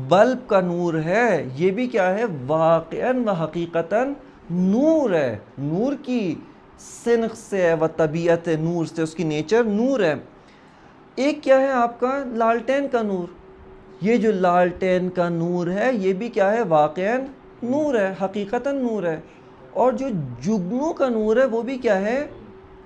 بلب کا نور ہے یہ بھی کیا ہے؟ واقعاً و حقیقتاً نور ہے، نور کی سنخ سے و طبیعت نور سے، اس کی نیچر نور ہے۔ ایک کیا ہے آپ کا؟ لالٹین کا نور۔ یہ جو لالٹین کا نور ہے یہ بھی کیا ہے؟ واقعاً نور ہے، حقیقتاً نور ہے۔ اور جو جگنو کا نور ہے وہ بھی کیا ہے؟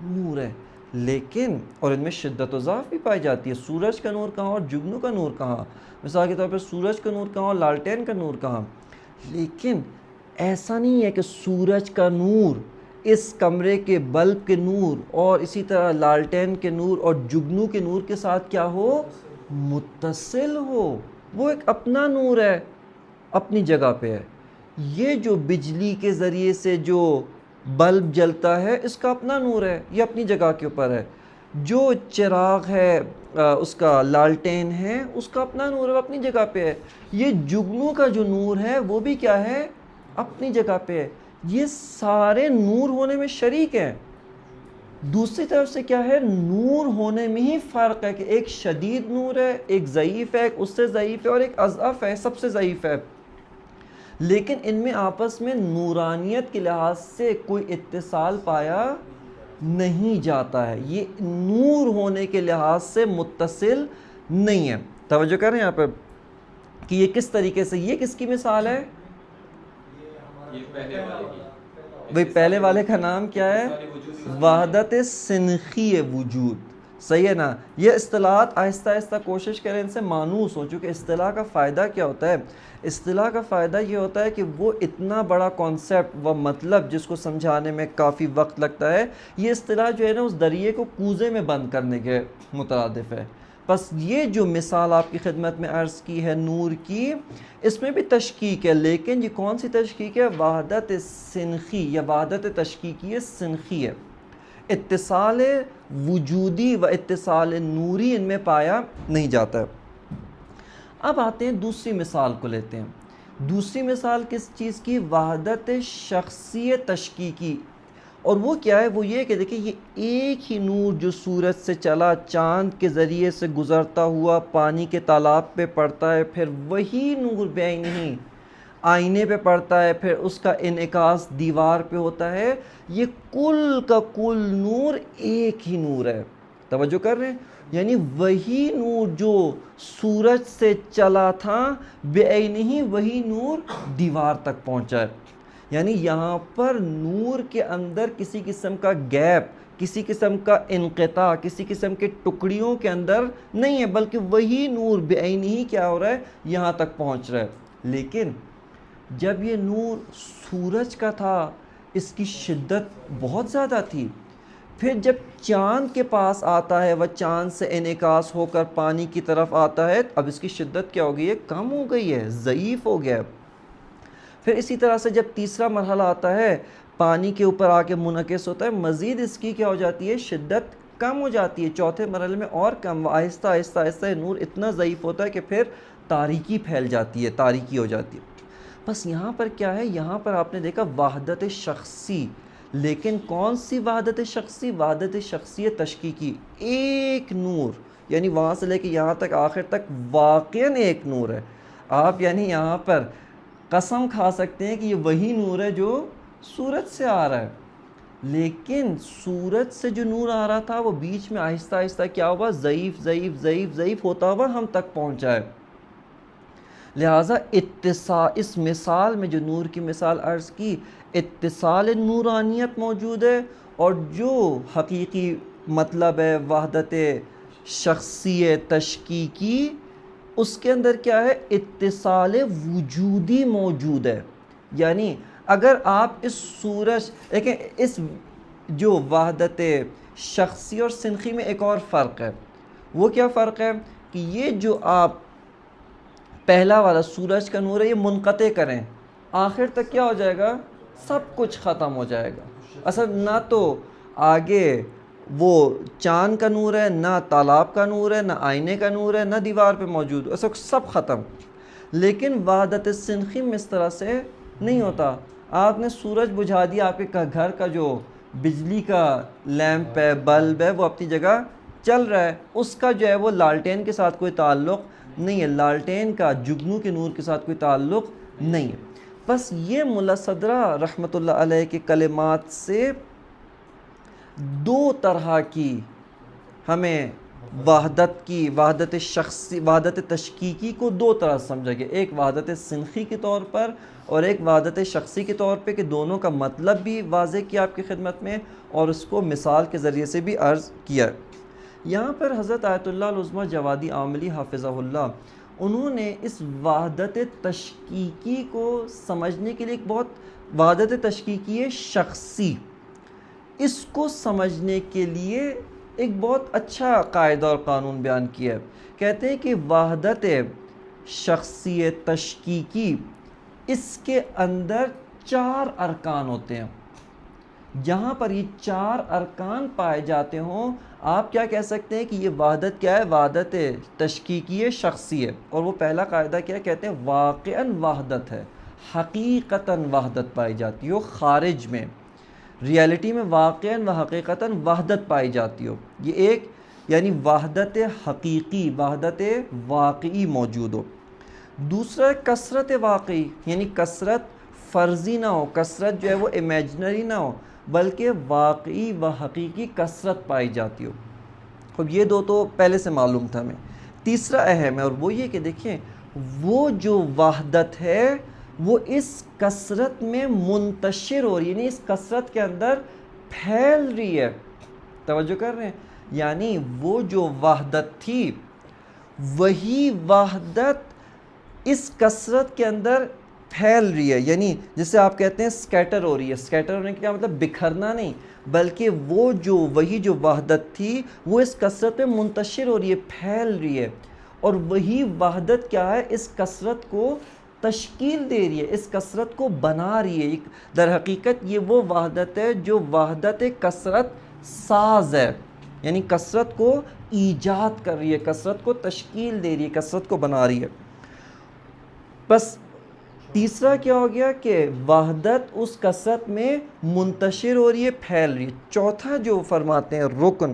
نور ہے، لیکن اور ان میں شدت و ضعف بھی پائی جاتی ہے۔ سورج کا نور کہاں اور جگنو کا نور کہاں؟ مثال کے طور پر سورج کا نور کہاں اور لالٹین کا نور کہاں؟ لیکن ایسا نہیں ہے کہ سورج کا نور اس کمرے کے بلب کے نور اور اسی طرح لالٹین کے نور اور جگنو کے نور کے ساتھ کیا ہو؟ متصل ہو۔ وہ ایک اپنا نور ہے، اپنی جگہ پہ ہے۔ یہ جو بجلی کے ذریعے سے جو بلب جلتا ہے اس کا اپنا نور ہے، یہ اپنی جگہ کے اوپر ہے۔ جو چراغ ہے اس کا لالٹین ہے اس کا اپنا نور ہے، وہ اپنی جگہ پہ ہے۔ یہ جگنو کا جو نور ہے وہ بھی کیا ہے؟ اپنی جگہ پہ ہے۔ یہ سارے نور ہونے میں شریک ہیں۔ دوسری طرف سے کیا ہے؟ نور ہونے میں ہی فرق ہے کہ ایک شدید نور ہے، ایک ضعیف ہے، ایک اس سے ضعیف ہے، اور ایک اضعف ہے، سب سے ضعیف ہے۔ لیکن ان میں آپس میں نورانیت کے لحاظ سے کوئی اتصال پایا نہیں جاتا ہے، یہ نور ہونے کے لحاظ سے متصل نہیں ہے۔ توجہ کریں یہاں پہ کہ یہ کس طریقے سے، یہ کس کی مثال ہے؟ بھئی پہلے والے کا نام کیا ہے؟ وحدت سنخی وجود، صحیح ہے نا؟ یہ اصطلاحات آہستہ آہستہ کوشش کریں ان سے مانوس ہو، چونکہ اصطلاح کا فائدہ کیا ہوتا ہے؟ اصطلاح کا فائدہ یہ ہوتا ہے کہ وہ اتنا بڑا کانسیپٹ و مطلب جس کو سمجھانے میں کافی وقت لگتا ہے، یہ اصطلاح جو ہے نا اس دریئے کو کوزے میں بند کرنے کے مترادف ہے۔ بس یہ جو مثال آپ کی خدمت میں عرض کی ہے نور کی، اس میں بھی تشکیک ہے، لیکن یہ کون سی تشکیک ہے؟ وحدت سنخی یا وحدت تشکیکی سنخی ہے، اتصال وجودی و اتصال نوری ان میں پایا نہیں جاتا ہے۔ اب آتے ہیں دوسری مثال کو لیتے ہیں۔ دوسری مثال کس چیز کی؟ وحدت شخصی تشکیکی، اور وہ کیا ہے؟ وہ یہ کہ دیکھیں یہ ایک ہی نور جو سورج سے چلا، چاند کے ذریعے سے گزرتا ہوا پانی کے تالاب پہ پڑتا ہے، پھر وہی نور بعینہ آئینے پہ پڑتا ہے، پھر اس کا انعکاس دیوار پہ ہوتا ہے، یہ کل کا کل نور ایک ہی نور ہے۔ توجہ کر رہے ہیں؟ یعنی وہی نور جو سورج سے چلا تھا بعینہ وہی نور دیوار تک پہنچا ہے۔ یعنی یہاں پر نور کے اندر کسی قسم کا گیپ، کسی قسم کا انقطاع، کسی قسم کے ٹکڑیوں کے اندر نہیں ہے، بلکہ وہی نور بعینہ کیا ہو رہا ہے؟ یہاں تک پہنچ رہا ہے۔ لیکن جب یہ نور سورج کا تھا اس کی شدت بہت زیادہ تھی، پھر جب چاند کے پاس آتا ہے وہ چاند سے انعکاس ہو کر پانی کی طرف آتا ہے، اب اس کی شدت کیا ہو گئی ہے؟ کم ہو گئی ہے، ضعیف ہو گیا ہے۔ پھر اسی طرح سے جب تیسرا مرحلہ آتا ہے، پانی کے اوپر آ کے منعکس ہوتا ہے، مزید اس کی کیا ہو جاتی ہے؟ شدت کم ہو جاتی ہے۔ چوتھے مرحلے میں اور کم، آہستہ آہستہ آہستہ نور اتنا ضعیف ہوتا ہے کہ پھر تاریکی پھیل جاتی ہے، تاریکی ہو جاتی ہے۔ بس یہاں پر کیا ہے؟ یہاں پر آپ نے دیکھا وحدت شخصی، لیکن کون سی وحدت شخصی؟ وحدت شخصی تشکیکی، ایک نور، یعنی وہاں سے لے کے یہاں تک آخر تک واقعاً ایک نور ہے۔ آپ یعنی یہاں پر قسم کھا سکتے ہیں کہ یہ وہی نور ہے جو سورج سے آ رہا ہے، لیکن سورج سے جو نور آ رہا تھا وہ بیچ میں آہستہ آہستہ کیا ہوا؟ ضعیف ضعیف ضعیف ضعیف ہوتا ہوا ہم تک پہنچا ہے۔ لہٰذا اس مثال میں جو نور کی مثال عرض کی، اتصال نورانیت موجود ہے، اور جو حقیقی مطلب ہے وحدت شخصی تشکیکی، اس کے اندر کیا ہے؟ اتصال وجودی موجود ہے۔ یعنی اگر آپ اس سورج دیکھیں، اس جو وحدت شخصی اور سنخی میں ایک اور فرق ہے۔ وہ کیا فرق ہے؟ کہ یہ جو آپ پہلا والا سورج کا نور ہے یہ منقطع کریں، آخر تک کیا ہو جائے گا؟ سب کچھ ختم ہو جائے گا۔ اصل نہ تو آگے وہ چاند کا نور ہے، نہ تالاب کا نور ہے، نہ آئینے کا نور ہے، نہ دیوار پہ موجود، ایسا سب ختم۔ لیکن وحدت سنخی میں اس طرح سے نہیں ہوتا۔ آپ نے سورج بجھا دیا، آپ کے گھر کا جو بجلی کا لیمپ ہے، بلب ہے، وہ اپنی جگہ چل رہا ہے، اس کا جو ہے وہ لالٹین کے ساتھ کوئی تعلق نہیں ہے، لالٹین کا جگنو کے نور کے ساتھ کوئی تعلق نہیں ہے۔ بس یہ ملا صدرہ رحمۃ اللہ علیہ کے کلمات سے دو طرح کی ہمیں وحدت شخصی، وحدت تشکیکی کو دو طرح سمجھا گیا، ایک وحدت سنخی کے طور پر اور ایک وحدت شخصی کے طور پہ، کہ دونوں کا مطلب بھی واضح کیا آپ کی خدمت میں اور اس کو مثال کے ذریعے سے بھی عرض کیا۔ یہاں پر حضرت آیت اللہ العظمیٰ جوادی عاملی حافظہ اللہ، انہوں نے اس وحدت تشکیکی کو سمجھنے کے لیے ایک بہت، وحدت تشکیکی شخصی، اس کو سمجھنے کے لیے ایک بہت اچھا قاعدہ اور قانون بیان کیا ہے۔ کہتے ہیں کہ وحدت شخصی تشکیکی، اس کے اندر 4 ارکان ہوتے ہیں۔ جہاں پر یہ 4 ارکان پائے جاتے ہوں، آپ کیا کہہ سکتے ہیں کہ یہ وحدت کیا ہے؟ وحدت تشکیکی شخصی ہے۔ اور وہ پہلا قاعدہ کیا ہے؟ کہتے ہیں واقعاً وحدت ہے، حقیقتاً وحدت پائی جاتی ہو، خارج میں، ریالٹی میں واقعاً و حقیقتاً وحدت پائی جاتی ہو۔ یہ ایک یعنی وحدت حقیقی، وحدت واقعی موجود ہو۔ دوسرا ہے کثرت واقعی، یعنی کثرت فرضی نہ ہو، کثرت جو ہے وہ امیجنری نہ ہو، بلکہ واقعی و حقیقی کثرت پائی جاتی ہو۔ اب یہ دو تو پہلے سے معلوم تھا ہمیں۔ تیسرا اہم ہے، اور وہ یہ کہ دیکھیں وہ جو وحدت ہے وہ اس کثرت میں منتشر ہو رہی ہے، یعنی اس کثرت کے اندر پھیل رہی ہے۔ توجہ کر رہے ہیں؟ یعنی وہ جو وحدت تھی وہی وحدت اس کثرت کے اندر پھیل رہی ہے، یعنی جسے آپ کہتے ہیں اسکیٹر ہو رہی ہے. اسکیٹر ہونے کا کیا مطلب؟ بکھرنا نہیں، بلکہ وہی جو وحدت تھی وہ اس کثرت میں منتشر ہو رہی ہے، پھیل رہی ہے. اور وہی وحدت کیا ہے؟ اس کثرت کو تشکیل دے رہی ہے، اس کثرت کو بنا رہی ہے. در حقیقت یہ وہ وحدت ہے جو وحدت کثرت ساز ہے، یعنی کثرت کو ایجاد کر رہی ہے، کثرت کو تشکیل دے رہی ہے، کثرت کو بنا رہی ہے. بس تیسرا کیا ہو گیا کہ وحدت اس کثرت میں منتشر ہو رہی ہے، پھیل رہی ہے. چوتھا جو فرماتے ہیں رکن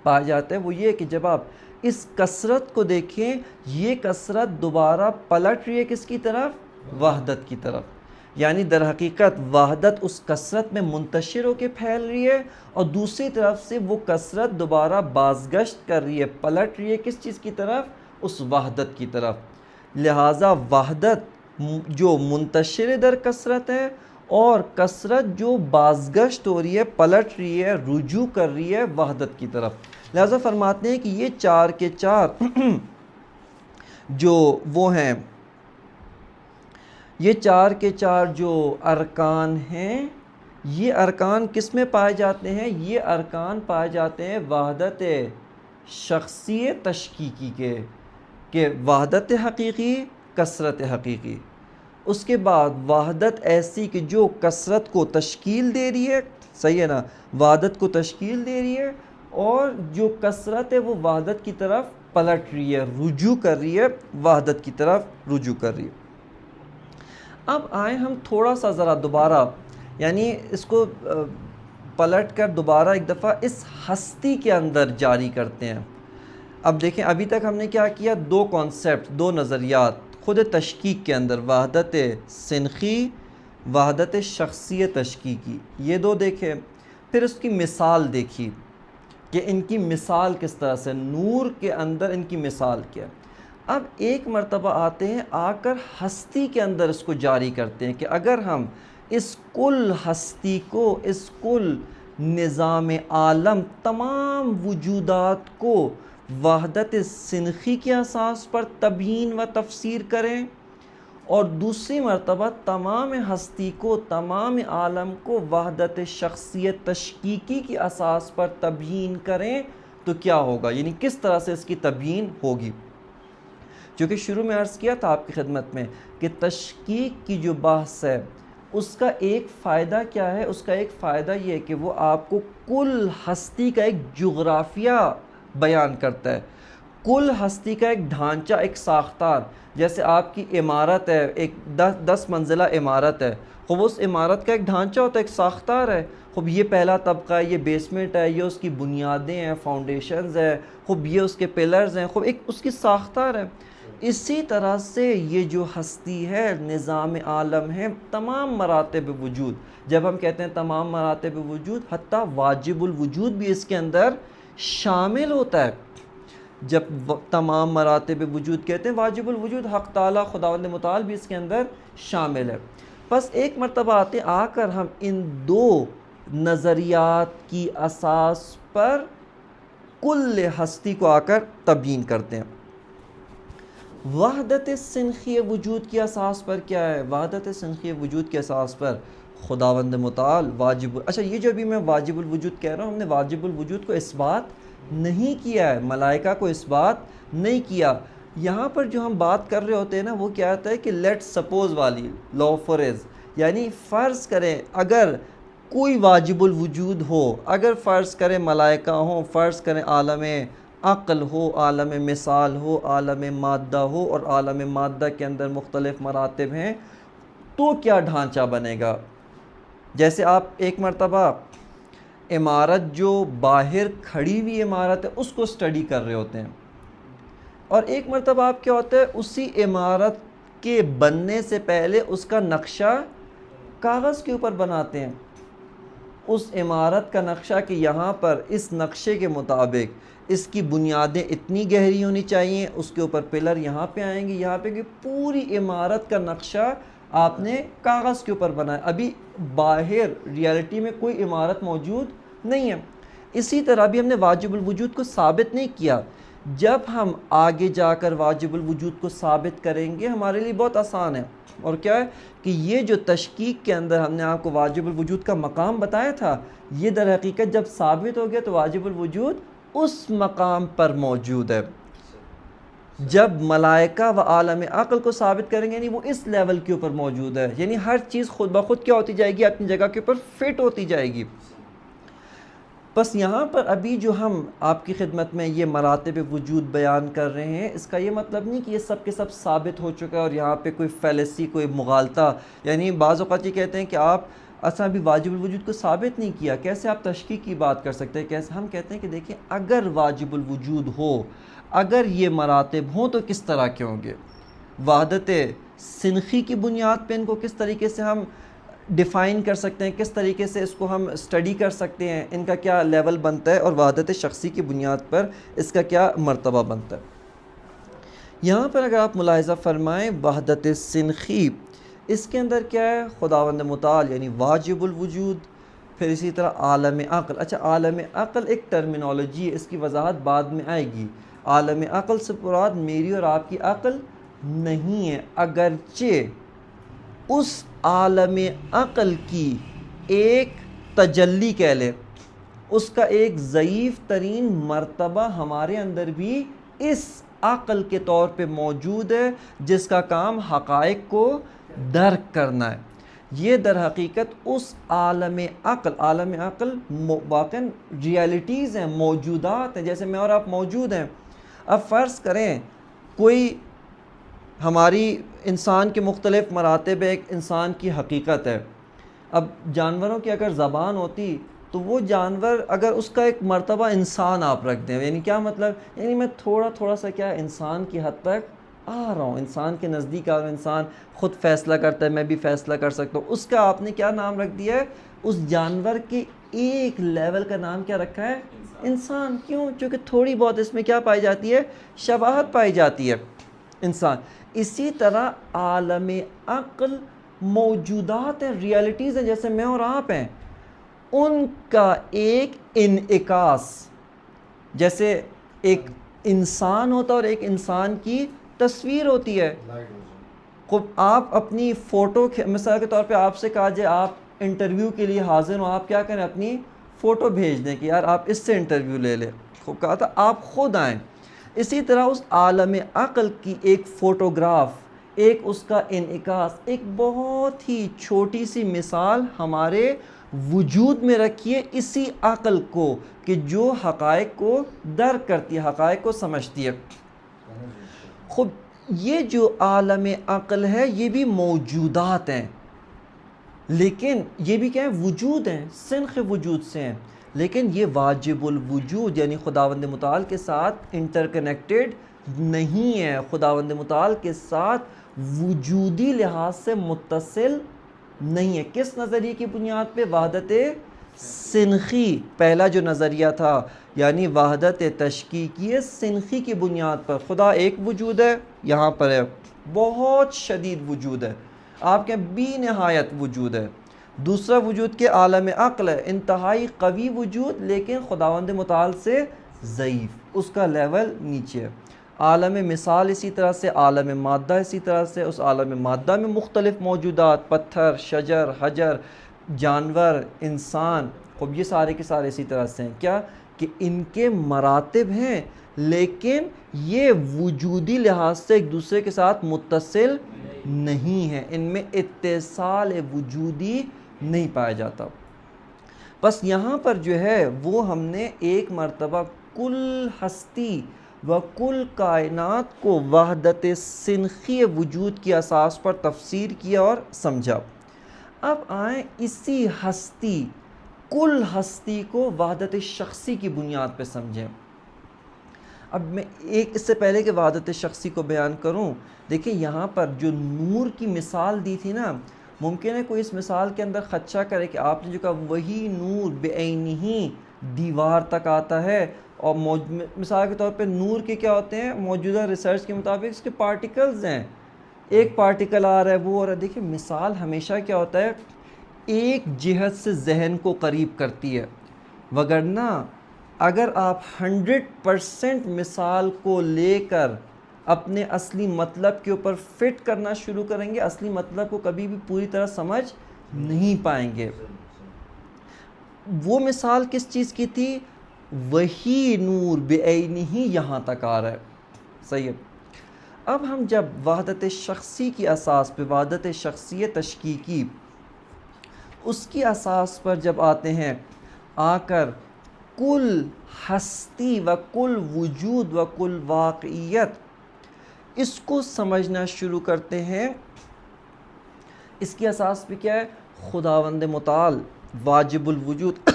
پایا جاتا ہے وہ یہ کہ جب آپ اس کثرت کو دیکھیں، یہ کثرت دوبارہ پلٹ رہی ہے کس کی طرف؟ وحدت کی طرف. یعنی در حقیقت وحدت اس کثرت میں منتشر ہو کے پھیل رہی ہے، اور دوسری طرف سے وہ کثرت دوبارہ بازگشت کر رہی ہے، پلٹ رہی ہے کس چیز کی طرف؟ اس وحدت کی طرف. لہٰذا وحدت جو منتشر در کثرت ہے، اور کثرت جو بازگشت ہو رہی ہے، پلٹ رہی ہے، رجوع کر رہی ہے وحدت کی طرف. لہٰذا فرماتے ہیں کہ یہ چار کے چار جو وہ ہیں، یہ چار کے چار جو ارکان ہیں، یہ ارکان کس میں پائے جاتے ہیں؟ یہ ارکان پائے جاتے ہیں وحدت شخصی تشکیکی کے، کہ وحدت حقیقی، کثرت حقیقی. اس کے بعد وحدت ایسی کہ جو کثرت کو تشکیل دے رہی ہے، صحیح ہے نا، وحدت کو تشکیل دے رہی ہے، اور جو کثرت ہے وہ وحدت کی طرف پلٹ رہی ہے، رجوع کر رہی ہے، وحدت کی طرف رجوع کر رہی ہے. اب آئیں ہم تھوڑا سا ذرا دوبارہ، یعنی اس کو پلٹ کر دوبارہ ایک دفعہ اس ہستی کے اندر جاری کرتے ہیں. اب دیکھیں ابھی تک ہم نے کیا کیا؟ دو کانسیپٹ، دو نظریات خود تشکیک کے اندر، وحدت سنخی، وحدت شخصی تشکیکی، یہ دو دیکھے. پھر اس کی مثال دیکھی کہ ان کی مثال کس طرح سے، نور کے اندر ان کی مثال کیا. اب ایک مرتبہ آتے ہیں، آ کر ہستی کے اندر اس کو جاری کرتے ہیں کہ اگر ہم اس کل ہستی کو، اس کل نظام عالم، تمام وجودات کو وحدت سنخی کے اساس پر تبیین و تفسیر کریں، اور دوسری مرتبہ تمام ہستی کو، تمام عالم کو وحدت شخصیت تشکیکی کی اساس پر تبیین کریں، تو کیا ہوگا؟ یعنی کس طرح سے اس کی تبیین ہوگی. جو کہ شروع میں عرض کیا تھا آپ کی خدمت میں کہ تشکیک کی جو بحث ہے اس کا ایک فائدہ کیا ہے؟ اس کا ایک فائدہ یہ ہے کہ وہ آپ کو کل ہستی کا ایک جغرافیہ بیان کرتا ہے، کل ہستی کا ایک ڈھانچہ، ایک ساختار. جیسے آپ کی عمارت ہے، ایک 10 منزلہ عمارت ہے، خوب اس عمارت کا ایک ڈھانچہ ہوتا ہے، ایک ساختار ہے. خوب یہ پہلا طبقہ ہے، یہ بیسمنٹ ہے، یہ اس کی بنیادیں ہیں، فاؤنڈیشنز ہے، خوب یہ اس کے پلرز ہیں، خوب ایک اس کی ساختار ہے. اسی طرح سے یہ جو ہستی ہے، نظام عالم ہے، تمام مراتب وجود، جب ہم کہتے ہیں تمام مراتب وجود، حتیٰ واجب الوجود بھی اس کے اندر شامل ہوتا ہے. جب تمام مراتب وجود کہتے ہیں، واجب الوجود حق تعالیٰ، خداوند متعال بھی اس کے اندر شامل ہے. بس ایک مرتبہ آتے آ کر ہم ان دو نظریات کی اساس پر کل ہستی کو آ کر تبیین کرتے ہیں. وحدت سنخی وجود کی اساس پر کیا ہے؟ وحدت سنخی وجود کے اساس پر خداوند متعال واجب، اچھا یہ جو ابھی میں واجب الوجود کہہ رہا ہوں، ہم نے واجب الوجود کو اس بات نہیں کیا ہے، ملائکہ کو اس بات نہیں کیا. یہاں پر جو ہم بات کر رہے ہوتے ہیں نا، وہ کیا ہوتا ہے کہ لیٹ سپوز والی لا فورز، یعنی فرض کریں اگر کوئی واجب الوجود ہو، اگر فرض کریں ملائکہ ہوں، فرض کریں عالم عقل ہو، عالم مثال ہو، عالم مادہ ہو، اور عالم مادہ کے اندر مختلف مراتب ہیں، تو کیا ڈھانچہ بنے گا؟ جیسے آپ ایک مرتبہ عمارت جو باہر کھڑی ہوئی عمارت ہے اس کو اسٹڈی کر رہے ہوتے ہیں، اور ایک مرتبہ آپ کیا ہوتا ہے اسی عمارت کے بننے سے پہلے اس کا نقشہ کاغذ کے اوپر بناتے ہیں. اس عمارت کا نقشہ کہ یہاں پر اس نقشے کے مطابق اس کی بنیادیں اتنی گہری ہونی چاہیے، اس کے اوپر پلر یہاں پہ آئیں گے، یہاں پہ کہ پوری عمارت کا نقشہ آپ نے کاغذ کے اوپر بنایا. ابھی باہر ریالٹی میں کوئی عمارت موجود نہیں ہے. اسی طرح بھی ہم نے واجب الوجود کو ثابت نہیں کیا. جب ہم آگے جا کر واجب الوجود کو ثابت کریں گے ہمارے لیے بہت آسان ہے. اور کیا ہے کہ یہ جو تشکیک کے اندر ہم نے آپ کو واجب الوجود کا مقام بتایا تھا، یہ در حقیقت جب ثابت ہو گیا تو واجب الوجود اس مقام پر موجود ہے. جب ملائکہ و عالم عقل کو ثابت کریں گے یعنی وہ اس لیول کے اوپر موجود ہے، یعنی ہر چیز خود بخود کیا ہوتی جائے گی، اپنی جگہ کے اوپر فٹ ہوتی جائے گی. بس یہاں پر ابھی جو ہم آپ کی خدمت میں یہ مراتب وجود بیان کر رہے ہیں، اس کا یہ مطلب نہیں کہ یہ سب کے سب ثابت ہو چکا ہے اور یہاں پہ کوئی فیلیسی، کوئی مغالطہ. یعنی بعض اوقات یہ کہتے ہیں کہ آپ اصلا ابھی واجب الوجود کو ثابت نہیں کیا، کیسے آپ تشکیک کی بات کر سکتے ہیں؟ کیسے؟ ہم کہتے ہیں کہ دیکھیں اگر واجب الوجود ہو، اگر یہ مراتب ہوں تو کس طرح کے ہوں گے. وحدت سنخی کی بنیاد پہ ان کو کس طریقے سے ہم ڈیفائن کر سکتے ہیں، کس طریقے سے اس کو ہم اسٹڈی کر سکتے ہیں، ان کا کیا لیول بنتا ہے، اور وحدت شخصی کی بنیاد پر اس کا کیا مرتبہ بنتا ہے. یہاں پر اگر آپ ملاحظہ فرمائیں وحدت سنخی، اس کے اندر کیا ہے؟ خداوند متعال یعنی واجب الوجود، پھر اسی طرح عالم عقل. اچھا عالم عقل ایک ٹرمینالوجی ہے، اس کی وضاحت بعد میں آئے گی. عالم عقل سے مراد میری اور آپ کی عقل نہیں ہے، اگرچہ اس عالم عقل کی ایک تجلی کہہ لیں، اس کا ایک ضعیف ترین مرتبہ ہمارے اندر بھی اس عقل کے طور پہ موجود ہے، جس کا کام حقائق کو درک کرنا ہے. یہ در حقیقت اس عالم عقل واقعاً ریالٹیز ہیں، موجودات ہیں، جیسے میں اور آپ موجود ہیں. اب فرض کریں کوئی ہماری انسان کے مختلف مراتب ہے، ایک انسان کی حقیقت ہے. اب جانوروں کی اگر زبان ہوتی تو وہ جانور اگر اس کا ایک مرتبہ انسان آپ رکھ دیں، یعنی کیا مطلب، یعنی میں تھوڑا سا کیا انسان کی حد تک آ رہا ہوں، انسان کے نزدیک آ رہا ہوں، انسان خود فیصلہ کرتا ہے، میں بھی فیصلہ کر سکتا ہوں. اس کا آپ نے کیا نام رکھ دیا ہے؟ اس جانور کے ایک لیول کا نام کیا رکھا ہے؟ انسان. کیوں؟ چونکہ تھوڑی بہت اس میں کیا پائی جاتی ہے؟ شباہت پائی جاتی ہے انسان. اسی طرح عالم عقل موجودات ہیں، ریالٹیز ہیں، جیسے میں اور آپ ہیں، ان کا ایک انعکاس، جیسے ایک انسان ہوتا ہے اور ایک انسان کی تصویر ہوتی ہے. خب آپ اپنی فوٹو مثال کے طور پہ آپ سے کہا جائے آپ انٹرویو کے لیے حاضر ہوں، آپ کیا کریں؟ اپنی فوٹو بھیج دیں کہ یار آپ اس سے انٹرویو لے لیں. خوب کہا تھا آپ خود آئیں. اسی طرح اس عالم عقل کی ایک فوٹوگراف، ایک اس کا انعکاس، ایک بہت ہی چھوٹی سی مثال ہمارے وجود میں رکھیے اسی عقل کو کہ جو حقائق کو درک کرتی ہے، حقائق کو سمجھتی ہے. خب یہ جو عالم عقل ہے یہ بھی موجودات ہیں، لیکن یہ بھی کیا ہے؟ وجود ہیں، سنخ وجود سے ہیں، لیکن یہ واجب الوجود یعنی خداوند متعال کے ساتھ انٹر کنیکٹڈ نہیں ہے، خداوند متعال کے ساتھ وجودی لحاظ سے متصل نہیں ہے. کس نظریے کی بنیاد پہ؟ وحدت سنخی، پہلا جو نظریہ تھا یعنی وحدت تشکیکی سنخی کی بنیاد پر. خدا ایک وجود ہے، یہاں پر ہے بہت شدید وجود ہے، آپ کے بی نہایت وجود ہے. دوسرا وجود کے عالم عقل ہے، انتہائی قوی وجود لیکن خداوند متعال سے ضعیف، اس کا لیول نیچے ہے. عالم مثال اسی طرح سے، عالم مادہ اسی طرح سے. اس عالم مادہ میں مختلف موجودات، پتھر، شجر، حجر، جانور، انسان، خب یہ سارے کے سارے اسی طرح سے ہیں. کیا کہ ان کے مراتب ہیں لیکن یہ وجودی لحاظ سے ایک دوسرے کے ساتھ متصل نہیں ہیں، ان میں اتصال وجودی نہیں پایا جاتا. بس یہاں پر جو ہے وہ ہم نے ایک مرتبہ کل ہستی و کل کائنات کو وحدت سنخی وجود کی اساس پر تفسیر کیا اور سمجھا. اب آئیں اسی ہستی، کل ہستی کو وحدت شخصی کی بنیاد پہ سمجھیں. اب میں ایک اس سے پہلے کہ وحدت شخصی کو بیان کروں، دیکھیں یہاں پر جو نور کی مثال دی تھی نا، ممکن ہے کوئی اس مثال کے اندر خدشہ کرے کہ آپ نے جو کہا وہی نور بعینہ دیوار تک آتا ہے، اور مثال کے طور پہ نور کے کیا ہوتے ہیں؟ موجودہ ریسرچ کے مطابق اس کے پارٹیکلز ہیں، ایک پارٹیکل آ رہا ہے وہ، اور دیکھیں مثال ہمیشہ کیا ہوتا ہے؟ ایک جہت سے ذہن کو قریب کرتی ہے، وگرنہ اگر آپ 100% مثال کو لے کر اپنے اصلی مطلب کے اوپر فٹ کرنا شروع کریں گے، اصلی مطلب کو کبھی بھی پوری طرح سمجھ نہیں پائیں گے۔ وہ مثال کس چیز کی تھی؟ وہی نور بعینہ ہی یہاں تک آ رہا ہے۔ صحیح ہے۔ اب ہم جب وحدت شخصی کی اساس پہ، وحدت شخصی تشکیکی، اس کی اساس پر جب آتے ہیں، آ کر کل ہستی و کل وجود و کل واقعیت اس کو سمجھنا شروع کرتے ہیں، اس کی اساس پہ کیا ہے؟ خداوند متعال واجب الوجود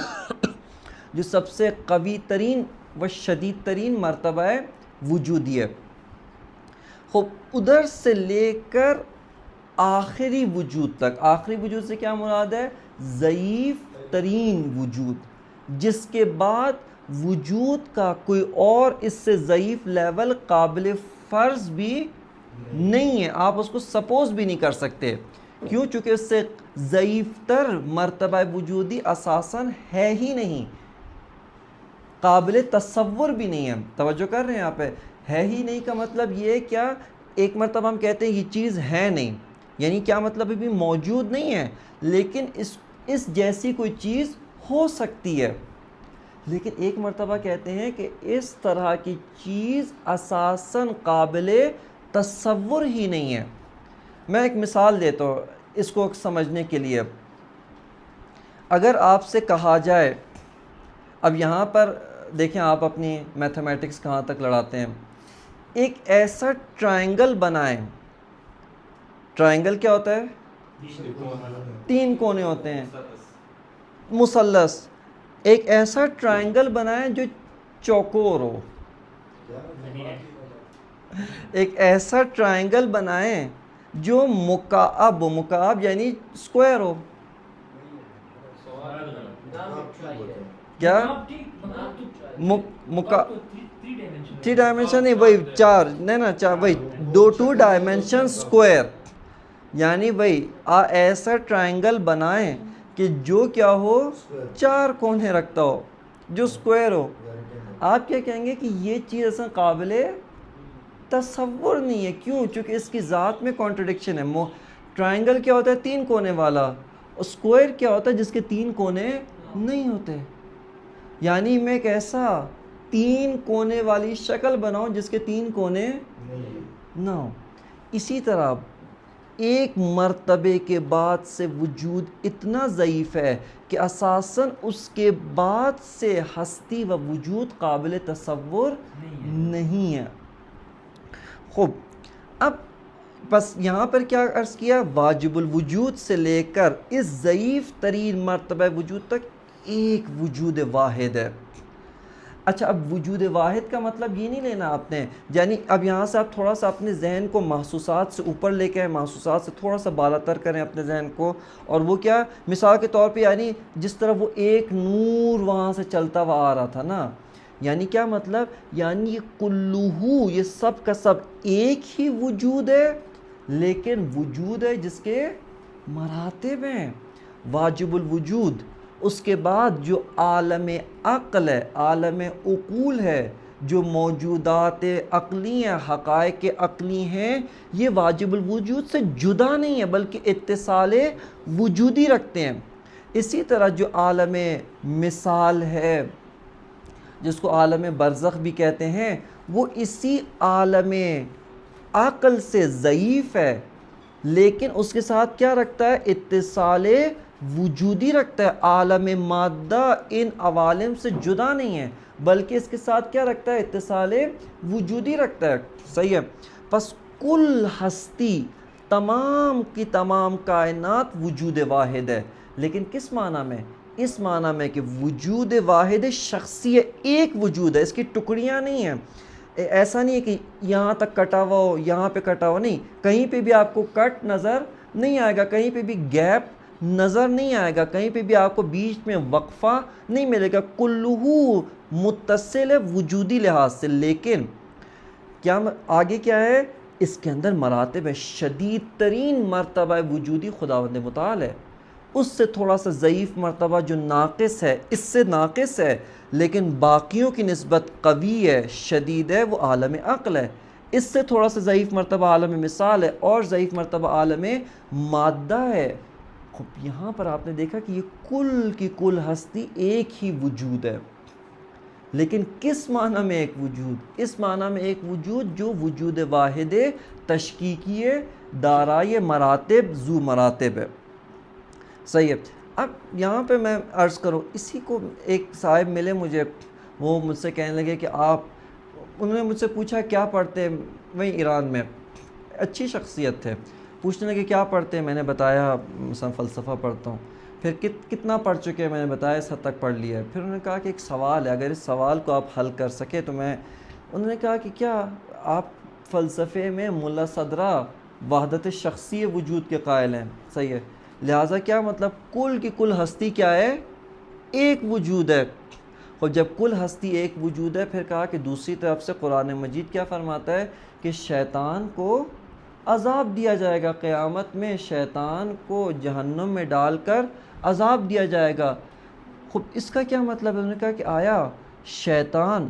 جو سب سے قوی ترین و شدید ترین مرتبہ وجودی ہے۔ خوب ادھر سے لے کر آخری وجود تک، آخری وجود سے کیا مراد ہے؟ ضعیف ترین وجود، جس کے بعد وجود کا کوئی اور اس سے ضعیف لیول قابل فرض بھی نہیں ہے، آپ اس کو سپوز بھی نہیں کر سکتے۔ کیوں؟ چونکہ اس سے ضعیف تر مرتبہ وجودی اساساً ہے ہی نہیں، قابل تصور بھی نہیں ہے۔ توجہ کر رہے ہیں یہاں پہ؟ ہے ہی نہیں کا مطلب یہ کیا؟ ایک مرتبہ ہم کہتے ہیں یہ چیز ہے نہیں، یعنی کیا مطلب ہے؟ بھی موجود نہیں ہے، لیکن اس جیسی کوئی چیز ہو سکتی ہے۔ لیکن ایک مرتبہ کہتے ہیں کہ اس طرح کی چیز اساساً قابل تصور ہی نہیں ہے۔ میں ایک مثال دیتا ہوں اس کو سمجھنے کے لیے۔ اگر آپ سے کہا جائے، اب یہاں پر دیکھیں آپ اپنی میتھمیٹکس کہاں تک لڑاتے ہیں، ایک ایسا ٹرائنگل بنائیں۔ ٹرائنگل کیا ہوتا ہے؟ 3 کونے ہوتے ہیں، مثلث۔ ایک ایسا ٹرائنگل بنائیں جو چوکور ہو، ایک ایسا ٹرائنگل بنائیں جو مکعب ہو، مکعب یعنی اسکوائر ہو۔ کیا؟ 3 ڈائمنشن نہیں، وہی 4 نہیں نا، 4 وہی 2 ڈائمنشن اسکوائر، یعنی وہی ایسا ٹرائنگل بنائیں کہ جو کیا ہو؟ 4 کونے رکھتا ہو، جو اسکوائر ہو۔ آپ کیا کہیں گے کہ یہ چیز اصلا قابل تصور نہیں ہے۔ کیوں؟ چونکہ اس کی ذات میں کانٹرڈکشن ہے۔ ٹرائنگل کیا ہوتا ہے؟ 3 کونے والا۔ اسکوائر کیا ہوتا ہے؟ جس کے 3 کونے نہیں ہوتے۔ یعنی میں ایک ایسا 3 کونے والی شکل بناؤں جس کے 3 کونے نہ ہو۔ اسی طرح ایک مرتبے کے بعد سے وجود اتنا ضعیف ہے کہ اساساً اس کے بعد سے ہستی و وجود قابل تصور نہیں ہے۔ خوب، اب بس یہاں پر کیا عرض کیا؟ واجب الوجود سے لے کر اس ضعیف ترین مرتبہ وجود تک ایک وجود واحد ہے۔ اچھا، اب وجود واحد کا مطلب یہ نہیں لینا آپ نے، یعنی اب یہاں سے آپ تھوڑا سا اپنے ذہن کو محسوسات سے اوپر لے کے آئیں، محسوسات سے تھوڑا سا بالا تر کریں اپنے ذہن کو، اور وہ کیا؟ مثال کے طور پہ یعنی جس طرح وہ ایک نور وہاں سے چلتا ہوا آ رہا تھا نا، یعنی کیا مطلب؟ یعنی یہ کلہو، یہ سب کا سب ایک ہی وجود ہے، لیکن وجود ہے جس کے مراتب ہیں۔ واجب الوجود، اس کے بعد جو عالم عقل ہے، عالم عقول ہے، جو موجودات عقلی ہیں، حقائق عقلی ہیں، یہ واجب الوجود سے جدا نہیں ہے بلکہ اتصال وجودی رکھتے ہیں۔ اسی طرح جو عالم مثال ہے، جس کو عالم برزخ بھی کہتے ہیں، وہ اسی عالم عقل سے ضعیف ہے، لیکن اس کے ساتھ کیا رکھتا ہے؟ اتصال وجودی رکھتا ہے۔ عالم مادہ ان عوالم سے جدا نہیں ہے بلکہ اس کے ساتھ کیا رکھتا ہے؟ اتصال وجودی رکھتا ہے۔ صحیح ہے۔ پس کل ہستی، تمام کی تمام کائنات وجود واحد ہے، لیکن کس معنی میں؟ اس معنی میں کہ وجود واحد شخصی ہے، ایک وجود ہے، اس کی ٹکڑیاں نہیں ہیں۔ ایسا نہیں ہے کہ یہاں تک کٹا ہوا ہو، یہاں پہ کٹا ہوا، نہیں، کہیں پہ بھی آپ کو کٹ نظر نہیں آئے گا، کہیں پہ بھی گیپ نظر نہیں آئے گا، کہیں پہ بھی آپ کو بیچ میں وقفہ نہیں ملے گا، کلہو متصل ہے وجودی لحاظ سے۔ لیکن کیا آگے کیا ہے؟ اس کے اندر مراتب ہے۔ شدید ترین مرتبہ وجودی خداوند متعال ہے، اس سے تھوڑا سا ضعیف مرتبہ جو ناقص ہے، اس سے ناقص ہے لیکن باقیوں کی نسبت قوی ہے، شدید ہے، وہ عالم عقل ہے۔ اس سے تھوڑا سا ضعیف مرتبہ عالم مثال ہے اور ضعیف مرتبہ عالم مادہ ہے. خب یہاں پر آپ نے دیکھا کہ یہ کل کی کل ہستی ایک ہی وجود ہے، لیکن کس معنی میں ایک وجود؟ اس معنی میں ایک وجود جو وجود واحد تشکیکی دارائے مراتب ذو مراتب ہے. صحیح ہے. اب یہاں پہ میں عرض کروں، اسی کو ایک صاحب ملے مجھے، وہ مجھ سے کہنے لگے کہ انہوں نے مجھ سے پوچھا کیا پڑھتے ہیں، وہیں ایران میں اچھی شخصیت تھے، پوچھنے لگے کیا پڑھتے ہیں، میں نے بتایا مثلا فلسفہ پڑھتا ہوں. پھر کتنا پڑھ چکے ہیں، میں نے بتایا اس حد تک پڑھ لیا ہے. پھر انہوں نے کہا کہ ایک سوال ہے، اگر اس سوال کو آپ حل کر سکے تو انہوں نے کہا کہ کیا آپ فلسفے میں ملا صدرہ وحدت شخصی وجود کے قائل ہیں؟ صحیح ہے. لہٰذا کیا مطلب کل کی کل ہستی کیا ہے؟ ایک وجود ہے. اور جب کل ہستی ایک وجود ہے، پھر کہا کہ دوسری طرف سے قرآن مجید کیا فرماتا ہے کہ شیطان کو عذاب دیا جائے گا، قیامت میں شیطان کو جہنم میں ڈال کر عذاب دیا جائے گا. خب اس کا کیا مطلب ہے؟ انہوں نے کہا کہ آیا شیطان،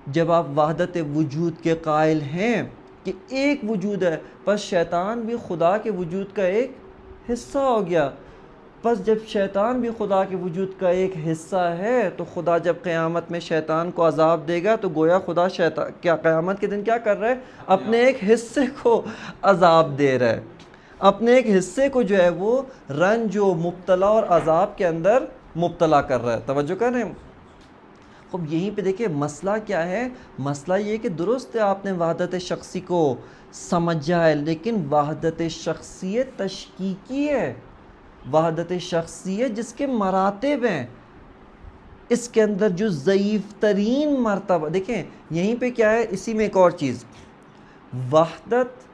جب آپ وحدت وجود کے قائل ہیں کہ ایک وجود ہے، پس شیطان بھی خدا کے وجود کا ایک حصہ ہو گیا. پس جب شیطان بھی خدا کے وجود کا ایک حصہ ہے تو خدا جب قیامت میں شیطان کو عذاب دے گا تو گویا خدا شیطان کیا قیامت کے دن کیا کر رہا ہے؟ اپنے ایک حصے کو عذاب دے رہا ہے، اپنے ایک حصے کو جو ہے وہ رنج و مبتلا اور عذاب کے اندر مبتلا کر رہا ہے. توجہ کریں. خب یہیں پہ دیکھیں مسئلہ کیا ہے؟ مسئلہ یہ کہ درست ہے آپ نے وحدت شخصی کو سمجھا ہے، لیکن وحدت شخصیت تشکیکی ہے، وحدت شخصیت جس کے مراتب ہیں. اس کے اندر جو ضعیف ترین مرتبہ دیکھیں یہیں پہ کیا ہے، اسی میں ایک اور چیز وحدت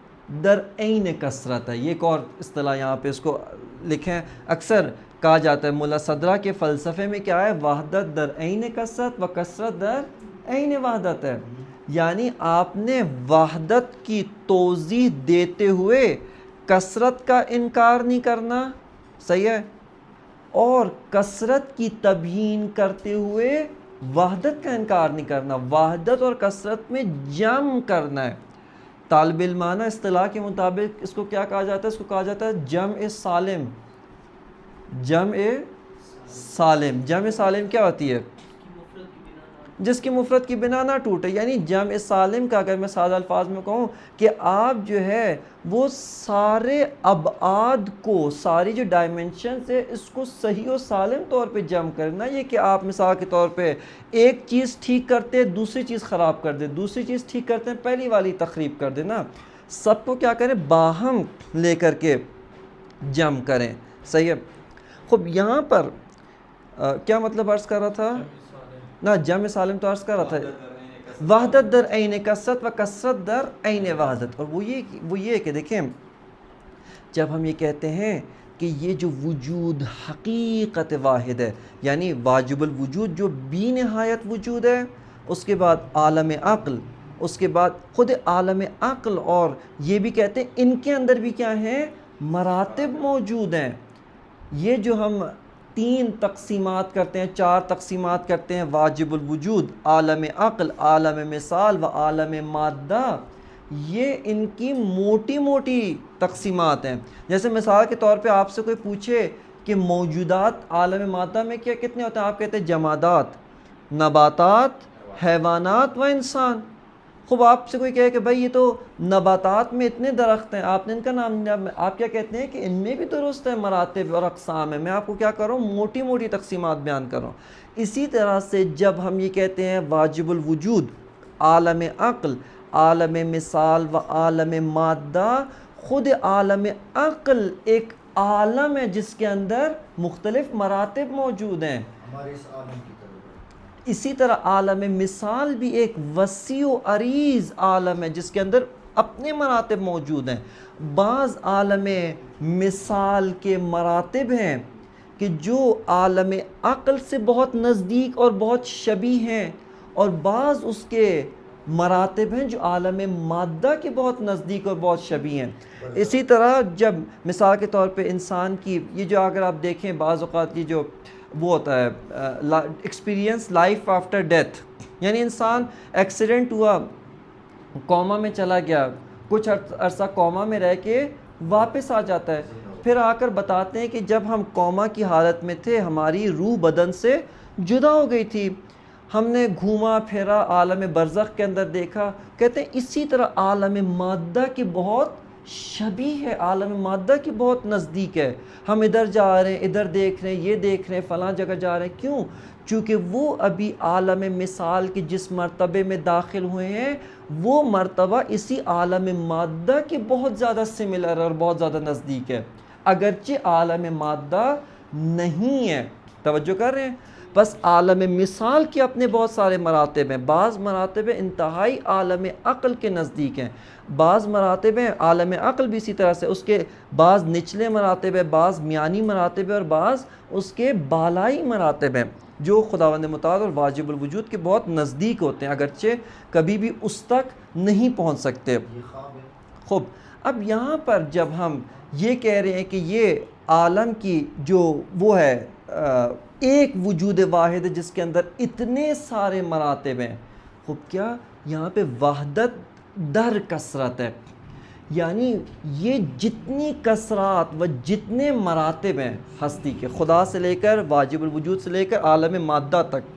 در عین کثرت ہے. یہ ایک اور اصطلاح یہاں پہ اس کو لکھیں، اکثر کہا جاتا ہے ملا صدرہ کے فلسفے میں کیا ہے؟ وحدت در عین کثرت و کثرت در عین وحدت ہے. یعنی آپ نے وحدت کی توضیح دیتے ہوئے کثرت کا انکار نہیں کرنا، صحیح ہے، اور کثرت کی تبیین کرتے ہوئے وحدت کا انکار نہیں کرنا. وحدت اور کثرت میں جمع کرنا ہے. طالب علمانہ اصطلاح کے مطابق اس کو کیا کہا جاتا ہے؟ اس کو کہا جاتا ہے جمع سالم. جمع سالم، جمع سالم کیا ہوتی ہے؟ جس کی مفرد کی بنا نہ ٹوٹے. یعنی جمع سالم کا اگر میں سادہ الفاظ میں کہوں کہ آپ جو ہے وہ سارے ابعاد کو، ساری جو ڈائمنشنز ہے اس کو صحیح و سالم طور پہ جمع کرنا. یہ کہ آپ مثال کے طور پہ ایک چیز ٹھیک کرتے دوسری چیز خراب کر دے، دوسری چیز ٹھیک کرتے ہیں پہلی والی تخریب کر دے نا. سب کو کیا کریں؟ باہم لے کر کے جمع کریں. صحیح ہے. خب یہاں پر کیا مطلب عرض کر رہا تھا؟ نہ جمع سالم تو عرض کر رہا تھا وحدت در عین کثرت و کثرت در عین وحدت. اور وہ یہ کہ دیکھیں جب ہم یہ کہتے ہیں کہ یہ جو وجود حقیقت واحد ہے، یعنی واجب الوجود جو بی نہایت وجود ہے، اس کے بعد عالم عقل، اس کے بعد خود عالم عقل، اور یہ بھی کہتے ہیں ان کے اندر بھی کیا ہیں؟ مراتب موجود ہیں. یہ جو ہم 3 تقسیمات کرتے ہیں، 4 تقسیمات کرتے ہیں، واجب الوجود، عالم عقل، عالم مثال و عالم مادہ، یہ ان کی موٹی موٹی تقسیمات ہیں. جیسے مثال کے طور پہ آپ سے کوئی پوچھے کہ موجودات عالم مادہ میں کیا کتنے ہوتے ہیں، آپ کہتے ہیں جمادات، نباتات، حیوانات و انسان. خوب آپ سے کوئی کہے کہ بھائی یہ تو نباتات میں اتنے درخت ہیں، آپ نے ان کا نام، آپ کیا کہتے ہیں کہ ان میں بھی درست ہے مراتب اور اقسام ہے. میں آپ کو کیا کروں؟ موٹی موٹی تقسیمات بیان کروں. اسی طرح سے جب ہم یہ کہتے ہیں واجب الوجود، عالم عقل، عالم مثال و عالم مادہ، خود عالم عقل ایک عالم ہے جس کے اندر مختلف مراتب موجود ہیں. ہمارے اس عالم کی طرف اسی طرح عالم مثال بھی ایک وسیع و عریض عالم ہے جس کے اندر اپنے مراتب موجود ہیں. بعض عالم مثال کے مراتب ہیں کہ جو عالم عقل سے بہت نزدیک اور بہت شبیہ ہیں، اور بعض اس کے مراتب ہیں جو عالم مادہ کے بہت نزدیک اور بہت شبیہ ہیں. اسی طرح جب مثال کے طور پہ انسان کی یہ جو اگر آپ دیکھیں بعض اوقات یہ جو وہ ہوتا ہے ایکسپیرینس لائف آفٹر ڈیتھ، یعنی انسان ایکسیڈنٹ ہوا کوما میں چلا گیا, کچھ عرصہ کوما میں رہ کے واپس آ جاتا ہے, پھر آ کر بتاتے ہیں کہ جب ہم کوما کی حالت میں تھے ہماری روح بدن سے جدا ہو گئی تھی, ہم نے گھوما پھرا عالم برزخ کے اندر دیکھا. کہتے ہیں اسی طرح عالم مادہ کی بہت شبیہ ہے, عالم مادہ کی بہت نزدیک ہے. ہم ادھر جا رہے ہیں, ادھر دیکھ رہے ہیں, یہ دیکھ رہے ہیں, فلاں جگہ جا رہے ہیں. کیوں؟ چونکہ وہ ابھی عالم مثال کے جس مرتبے میں داخل ہوئے ہیں وہ مرتبہ اسی عالم مادہ کے بہت زیادہ سملر اور بہت زیادہ نزدیک ہے, اگرچہ عالم مادہ نہیں ہے. توجہ کر رہے ہیں؟ بس عالم مثال کے اپنے بہت سارے مراتب ہیں. بعض مراتب انتہائی عالم عقل کے نزدیک ہیں, بعض مراتب ہیں عالم عقل بھی اسی طرح سے, اس کے بعض نچلے مراتب ہیں, بعض میانی مراتب ہیں, اور بعض اس کے بالائی مراتب ہیں جو خداوند متعال اور واجب الوجود کے بہت نزدیک ہوتے ہیں, اگرچہ کبھی بھی اس تک نہیں پہنچ سکتے. خوب, اب یہاں پر جب ہم یہ کہہ رہے ہیں کہ یہ عالم کی جو وہ ہے ایک وجود واحد ہے جس کے اندر اتنے سارے مراتب ہیں, خوب کیا یہاں پہ وحدت در کثرت ہے, یعنی یہ جتنی کثرات و جتنے مراتب ہیں ہستی کے, خدا سے لے کر واجب الوجود سے لے کر عالم مادہ تک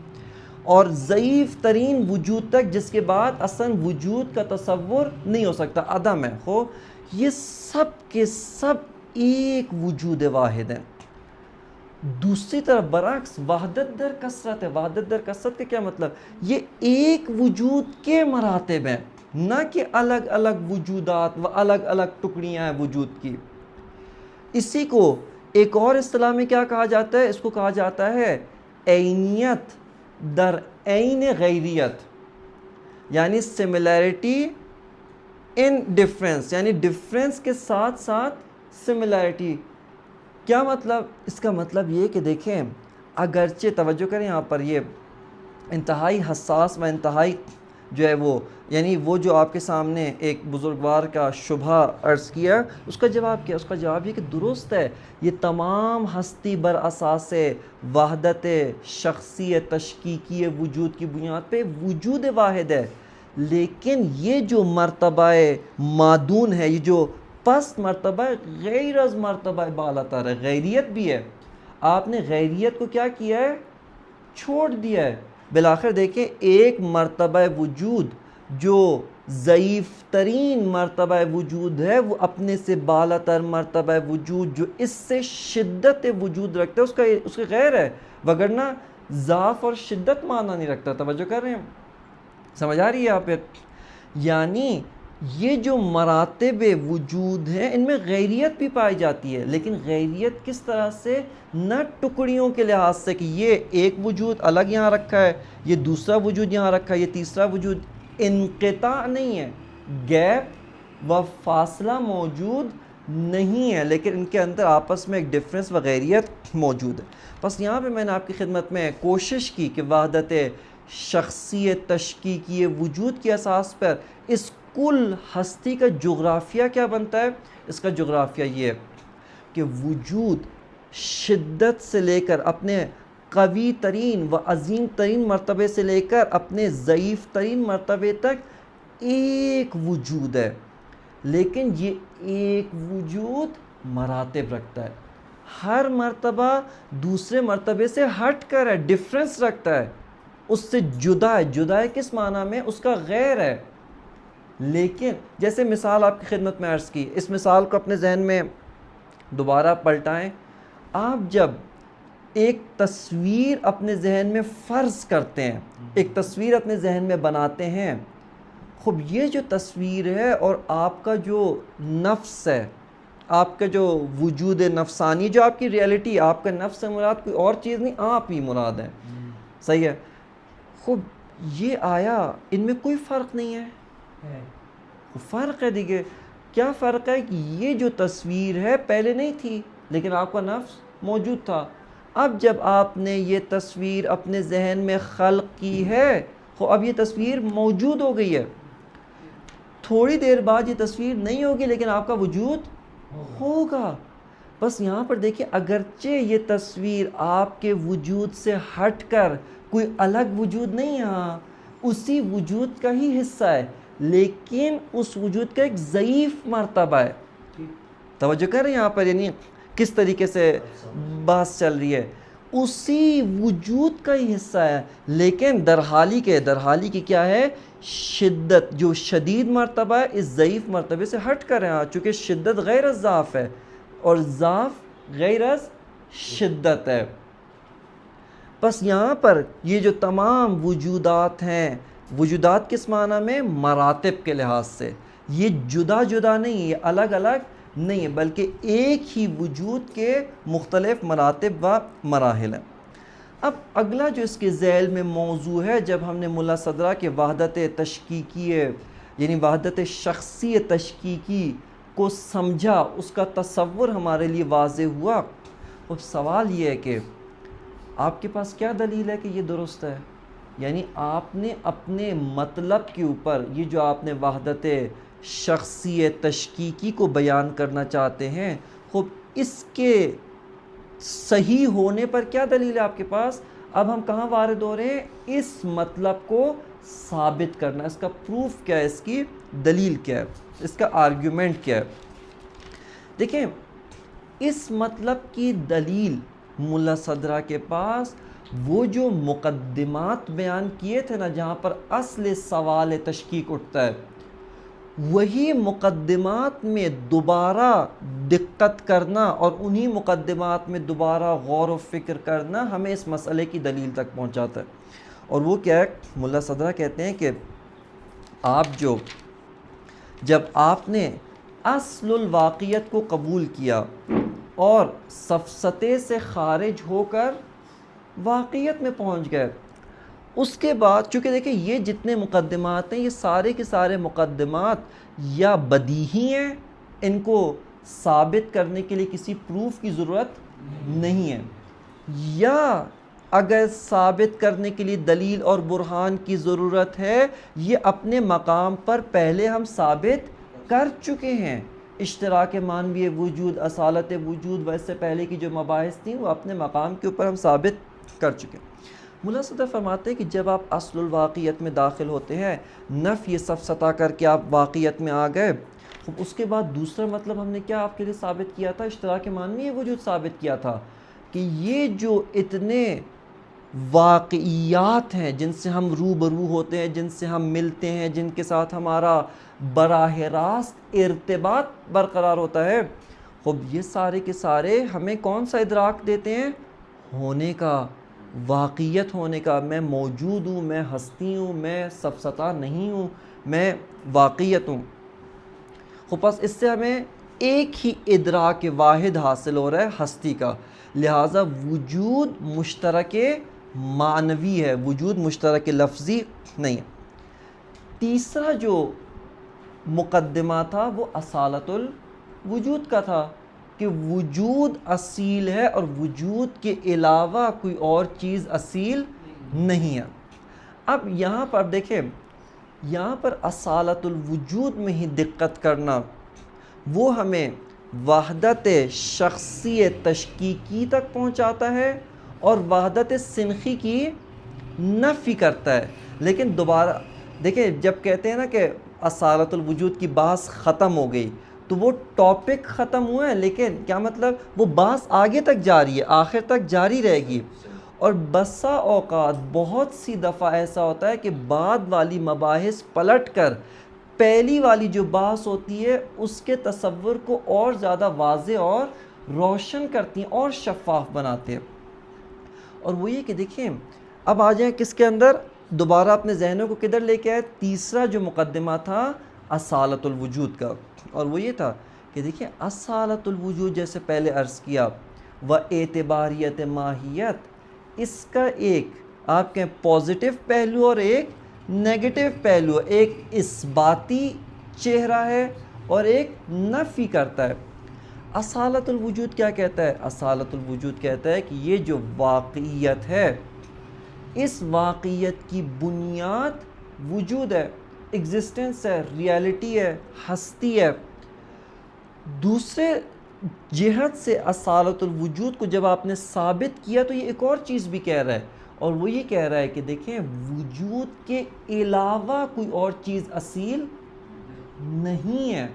اور ضعیف ترین وجود تک جس کے بعد اصلا وجود کا تصور نہیں ہو سکتا, عدم ہے, خو یہ سب کے سب ایک وجود واحد ہے. دوسری طرف برعکس وحدت در کثرت ہے. وحدت در کثرت کا کیا مطلب؟ یہ ایک وجود کے مراتب ہیں, نہ کہ الگ الگ وجودات و الگ الگ ٹکڑیاں ہیں وجود کی. اسی کو ایک اور اصطلاح میں کیا کہا جاتا ہے؟ اس کو کہا جاتا ہے عینیت در عین غیریت, یعنی سملیرٹی ان ڈفرینس, یعنی ڈفرینس کے ساتھ ساتھ سملیرٹی. کیا مطلب؟ اس کا مطلب یہ کہ دیکھیں, اگرچہ توجہ کریں یہاں پر, یہ انتہائی حساس و انتہائی جو ہے وہ, یعنی وہ جو آپ کے سامنے ایک بزرگوار کا شبہ عرض کیا, اس کا جواب کیا؟ اس کا جواب یہ کہ درست ہے, یہ تمام ہستی بر اساس وحدت شخصی تشکیکی وجود کی بنیاد پہ وجود واحد ہے, لیکن یہ جو مرتبہ مادون ہے, یہ جو پست مرتبہ غیر از مرتبہ بالاتر ہے, غیریت بھی ہے. آپ نے غیریت کو کیا کیا ہے؟ چھوڑ دیا ہے. بالآخر دیکھیں ایک مرتبہ وجود جو ضعیف ترین مرتبہ وجود ہے, وہ اپنے سے بالاتر مرتبہ وجود جو اس سے شدت وجود رکھتا ہے اس کے غیر ہے, وگرنہ ضعف اور شدت معنی نہیں رکھتا. توجہ کر رہے ہیں؟ سمجھ آ رہی ہے آپ؟ یعنی یہ جو مراتب وجود ہیں ان میں غیریت بھی پائی جاتی ہے, لیکن غیریت کس طرح سے؟ نہ ٹکڑیوں کے لحاظ سے کہ یہ ایک وجود الگ یہاں رکھا ہے, یہ دوسرا وجود یہاں رکھا ہے, یہ تیسرا وجود, انقطاع نہیں ہے, گیپ و فاصلہ موجود نہیں ہے, لیکن ان کے اندر آپس میں ایک ڈفرینس و غیریت موجود ہے. بس یہاں پہ میں نے آپ کی خدمت میں کوشش کی کہ وحدت شخصی تشکیکی وجود کی اساس پر اس کل ہستی کا جغرافیہ کیا بنتا ہے. اس کا جغرافیہ یہ ہے کہ وجود شدت سے لے کر اپنے قوی ترین و عظیم ترین مرتبے سے لے کر اپنے ضعیف ترین مرتبے تک ایک وجود ہے, لیکن یہ ایک وجود مراتب رکھتا ہے, ہر مرتبہ دوسرے مرتبے سے ہٹ کر ہے, ڈفرینس رکھتا ہے, اس سے جدا ہے. جدا ہے کس معنی میں؟ اس کا غیر ہے. لیکن جیسے مثال آپ کی خدمت میں عرض کی, اس مثال کو اپنے ذہن میں دوبارہ پلٹائیں. آپ جب ایک تصویر اپنے ذہن میں فرض کرتے ہیں, ایک تصویر اپنے ذہن میں بناتے ہیں, خب یہ جو تصویر ہے اور آپ کا جو نفس ہے, آپ کا جو وجود نفسانی, جو آپ کی ریئلٹی, آپ کا نفس سے مراد کوئی اور چیز نہیں, آپ ہی مراد ہے. صحیح ہے؟ خب یہ آیا, ان میں کوئی فرق نہیں ہے. فرق ہے. دیکھیے کیا فرق ہے کہ یہ جو تصویر ہے پہلے نہیں تھی, لیکن آپ کا نفس موجود تھا. اب جب آپ نے یہ تصویر اپنے ذہن میں خلق کی ہے, تو اب یہ تصویر موجود ہو گئی ہے. تھوڑی دیر بعد یہ تصویر نہیں ہوگی, لیکن آپ کا وجود ہوگا. بس یہاں پر دیکھیں, اگرچہ یہ تصویر آپ کے وجود سے ہٹ کر کوئی الگ وجود نہیں ہے, ہاں اسی وجود کا ہی حصہ ہے, لیکن اس وجود کا ایک ضعیف مرتبہ ہے. توجہ کر رہے ہیں یہاں پر, یعنی کس طریقے سے بحث چل رہی ہے. اسی وجود کا ہی حصہ ہے, لیکن درحالی کی کیا ہے, شدت, جو شدید مرتبہ ہے اس ضعیف مرتبے سے ہٹ کر ہے, چونکہ شدت غیر از ضعف ہے اور ضعف غیر از شدت ہے. بس یہاں پر یہ جو تمام وجودات ہیں, وجودات کس معنی میں, مراتب کے لحاظ سے, یہ جدا جدا نہیں, یہ الگ الگ نہیں ہے, بلکہ ایک ہی وجود کے مختلف مراتب و مراحل ہیں. اب اگلا جو اس کے ذیل میں موضوع ہے, جب ہم نے ملا صدرہ کے وحدت تشکیکی یعنی وحدت شخصی تشکیکی کو سمجھا, اس کا تصور ہمارے لیے واضح ہوا. اب سوال یہ ہے کہ آپ کے پاس کیا دلیل ہے کہ یہ درست ہے؟ یعنی آپ نے اپنے مطلب کے اوپر یہ جو آپ نے وحدت شخصی تشکیکی کو بیان کرنا چاہتے ہیں, خب اس کے صحیح ہونے پر کیا دلیل ہے آپ کے پاس؟ اب ہم کہاں وارد ہو رہے ہیں, اس مطلب کو ثابت کرنا, اس کا پروف کیا ہے, اس کی دلیل کیا ہے, اس کا آرگیومنٹ کیا ہے. دیکھیں, اس مطلب کی دلیل ملا صدرہ کے پاس وہ جو مقدمات بیان کیے تھے نا, جہاں پر اصل سوال تشکیک اٹھتا ہے, وہی مقدمات میں دوبارہ دقت کرنا اور انہی مقدمات میں دوبارہ غور و فکر کرنا ہمیں اس مسئلے کی دلیل تک پہنچاتا ہے. اور وہ کیا ہے, ملا صدرہ کہتے ہیں کہ جب آپ نے اصل الواقعیت کو قبول کیا اور سفسطے سے خارج ہو کر واقعیت میں پہنچ گئے, اس کے بعد چونکہ دیکھیں یہ جتنے مقدمات ہیں, یہ سارے کے سارے مقدمات یا بدیہی ہیں, ان کو ثابت کرنے کے لیے کسی پروف کی ضرورت نہیں ہے, یا اگر ثابت کرنے کے لیے دلیل اور برہان کی ضرورت ہے, یہ اپنے مقام پر پہلے ہم ثابت کر چکے ہیں. اشتراک معنوی وجود, اصالت وجود و اس سے پہلے کی جو مباحث تھیں وہ اپنے مقام کے اوپر ہم ثابت کر چکے ہیں. ملا صدرہ فرماتے ہیں کہ جب آپ اصل الواقعیت میں داخل ہوتے ہیں, نفی سفسطہ کر کے آپ واقعیت میں آ گئے, اس کے بعد دوسرا مطلب ہم نے کیا آپ کے لیے ثابت کیا تھا, اشتراک معنوی وجود ثابت کیا تھا کہ یہ جو اتنے واقعیات ہیں جن سے ہم روبرو ہوتے ہیں, جن سے ہم ملتے ہیں, جن کے ساتھ ہمارا براہ راست ارتباط برقرار ہوتا ہے, خب یہ سارے کے سارے ہمیں کون سا ادراک دیتے ہیں, ہونے کا, واقعیت ہونے کا. میں موجود ہوں, میں ہستی ہوں, میں سفسطہ نہیں ہوں, میں واقعیت ہوں. خب بس اس سے ہمیں ایک ہی ادراک واحد حاصل ہو رہا ہے, ہستی کا. لہٰذا وجود مشترک معنوی ہے, وجود مشترک لفظی نہیں ہے. تیسرا جو مقدمہ تھا وہ اصالت الوجود کا تھا کہ وجود اصیل ہے اور وجود کے علاوہ کوئی اور چیز اصیل نہیں ہے. اب یہاں پر دیکھیں, یہاں پر اصالت الوجود میں ہی دقت کرنا وہ ہمیں وحدت شخصی تشکیکی تک پہنچاتا ہے اور وحدت صنفی کی نفی کرتا ہے. لیکن دوبارہ دیکھیں, جب کہتے ہیں نا کہ اصالت الوجود کی بحث ختم ہو گئی, تو وہ ٹاپک ختم ہوا ہے, لیکن کیا مطلب وہ بحث آگے تک جاری ہے, آخر تک جاری رہے گی. اور بسا اوقات بہت سی دفعہ ایسا ہوتا ہے کہ بعد والی مباحث پلٹ کر پہلی والی جو بحث ہوتی ہے اس کے تصور کو اور زیادہ واضح اور روشن کرتی ہیں اور شفاف بناتے ہیں. اور وہ یہ کہ دیکھیں, اب آ جائیں کس کے اندر, دوبارہ اپنے ذہنوں کو کدھر لے کے آئے, تیسرا جو مقدمہ تھا اصالت الوجود کا, اور وہ یہ تھا کہ دیکھیں اصالت الوجود جیسے پہلے عرض کیا, و اعتباریت ماہیت, اس کا ایک آپ کہیں پازیٹیو پہلو اور ایک نیگیٹو پہلو, ایک اثباتی چہرہ ہے اور ایک نفی کرتا ہے. اصالت الوجود کیا کہتا ہے, اصالت الوجود کہتا ہے کہ یہ جو واقعیت ہے, اس واقعیت کی بنیاد وجود ہے, ایگزسٹنس ہے, ریالٹی ہے, ہستی ہے. دوسرے جہت سے اصالت الوجود کو جب آپ نے ثابت کیا تو یہ ایک اور چیز بھی کہہ رہا ہے, اور وہ یہ کہہ رہا ہے کہ دیکھیں وجود کے علاوہ کوئی اور چیز اصیل نہیں ہے.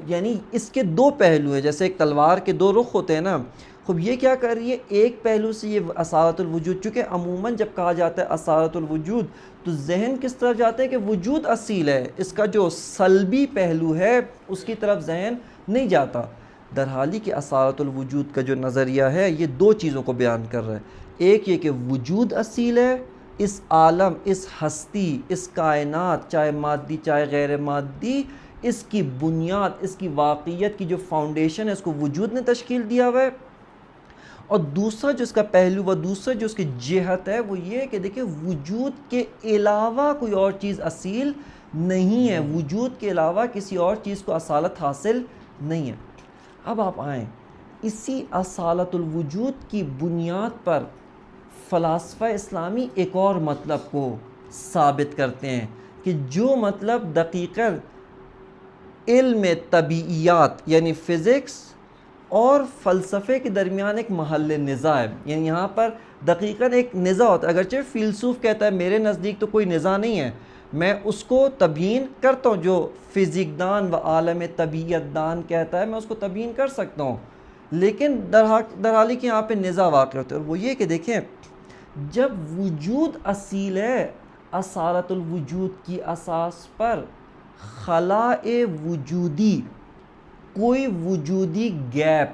یعنی اس کے دو پہلو ہیں، جیسے ایک تلوار کے دو رخ ہوتے ہیں نا. خب یہ کیا کر رہی ہے، ایک پہلو سے یہ اصالت الوجود، چونکہ عموماً جب کہا جاتا ہے اصالت الوجود تو ذہن کس طرف جاتا ہے کہ وجود اصیل ہے، اس کا جو سلبی پہلو ہے اس کی طرف ذہن نہیں جاتا. درحالی کہ اصالت الوجود کا جو نظریہ ہے یہ دو چیزوں کو بیان کر رہا ہے. ایک یہ کہ وجود اصیل ہے، اس عالم، اس ہستی، اس کائنات، چاہے مادی چاہے غیر مادی، اس کی بنیاد، اس کی واقعیت کی جو فاؤنڈیشن ہے اس کو وجود نے تشکیل دیا ہوا ہے. اور دوسرا جو اس کا پہلو و دوسرا جو اس کی جہت ہے وہ یہ کہ دیکھیں وجود کے علاوہ کوئی اور چیز اصیل نہیں ہے، وجود کے علاوہ کسی اور چیز کو اصالت حاصل نہیں ہے. اب آپ آئیں اسی اصالت الوجود کی بنیاد پر فلاسفہ اسلامی ایک اور مطلب کو ثابت کرتے ہیں کہ جو مطلب دقیقاً علم طبیعیات یعنی فزکس اور فلسفے کے درمیان ایک محل نزاع ہے. یعنی یہاں پر دقیقاً ایک نزاع ہوتا ہے. اگرچہ فیلسوف کہتا ہے میرے نزدیک تو کوئی نزاع نہیں ہے، میں اس کو تبیین کرتا ہوں، جو فزیک دان و عالم طبیعت دان کہتا ہے میں اس کو تبیین کر سکتا ہوں، لیکن درحالی کہ یہاں پہ نزاع واقع ہوتا ہے. اور وہ یہ کہ دیکھیں جب وجود اصیل ہے، اصالت الوجود کی اساس پر خلاء وجودی، کوئی وجودی گیپ،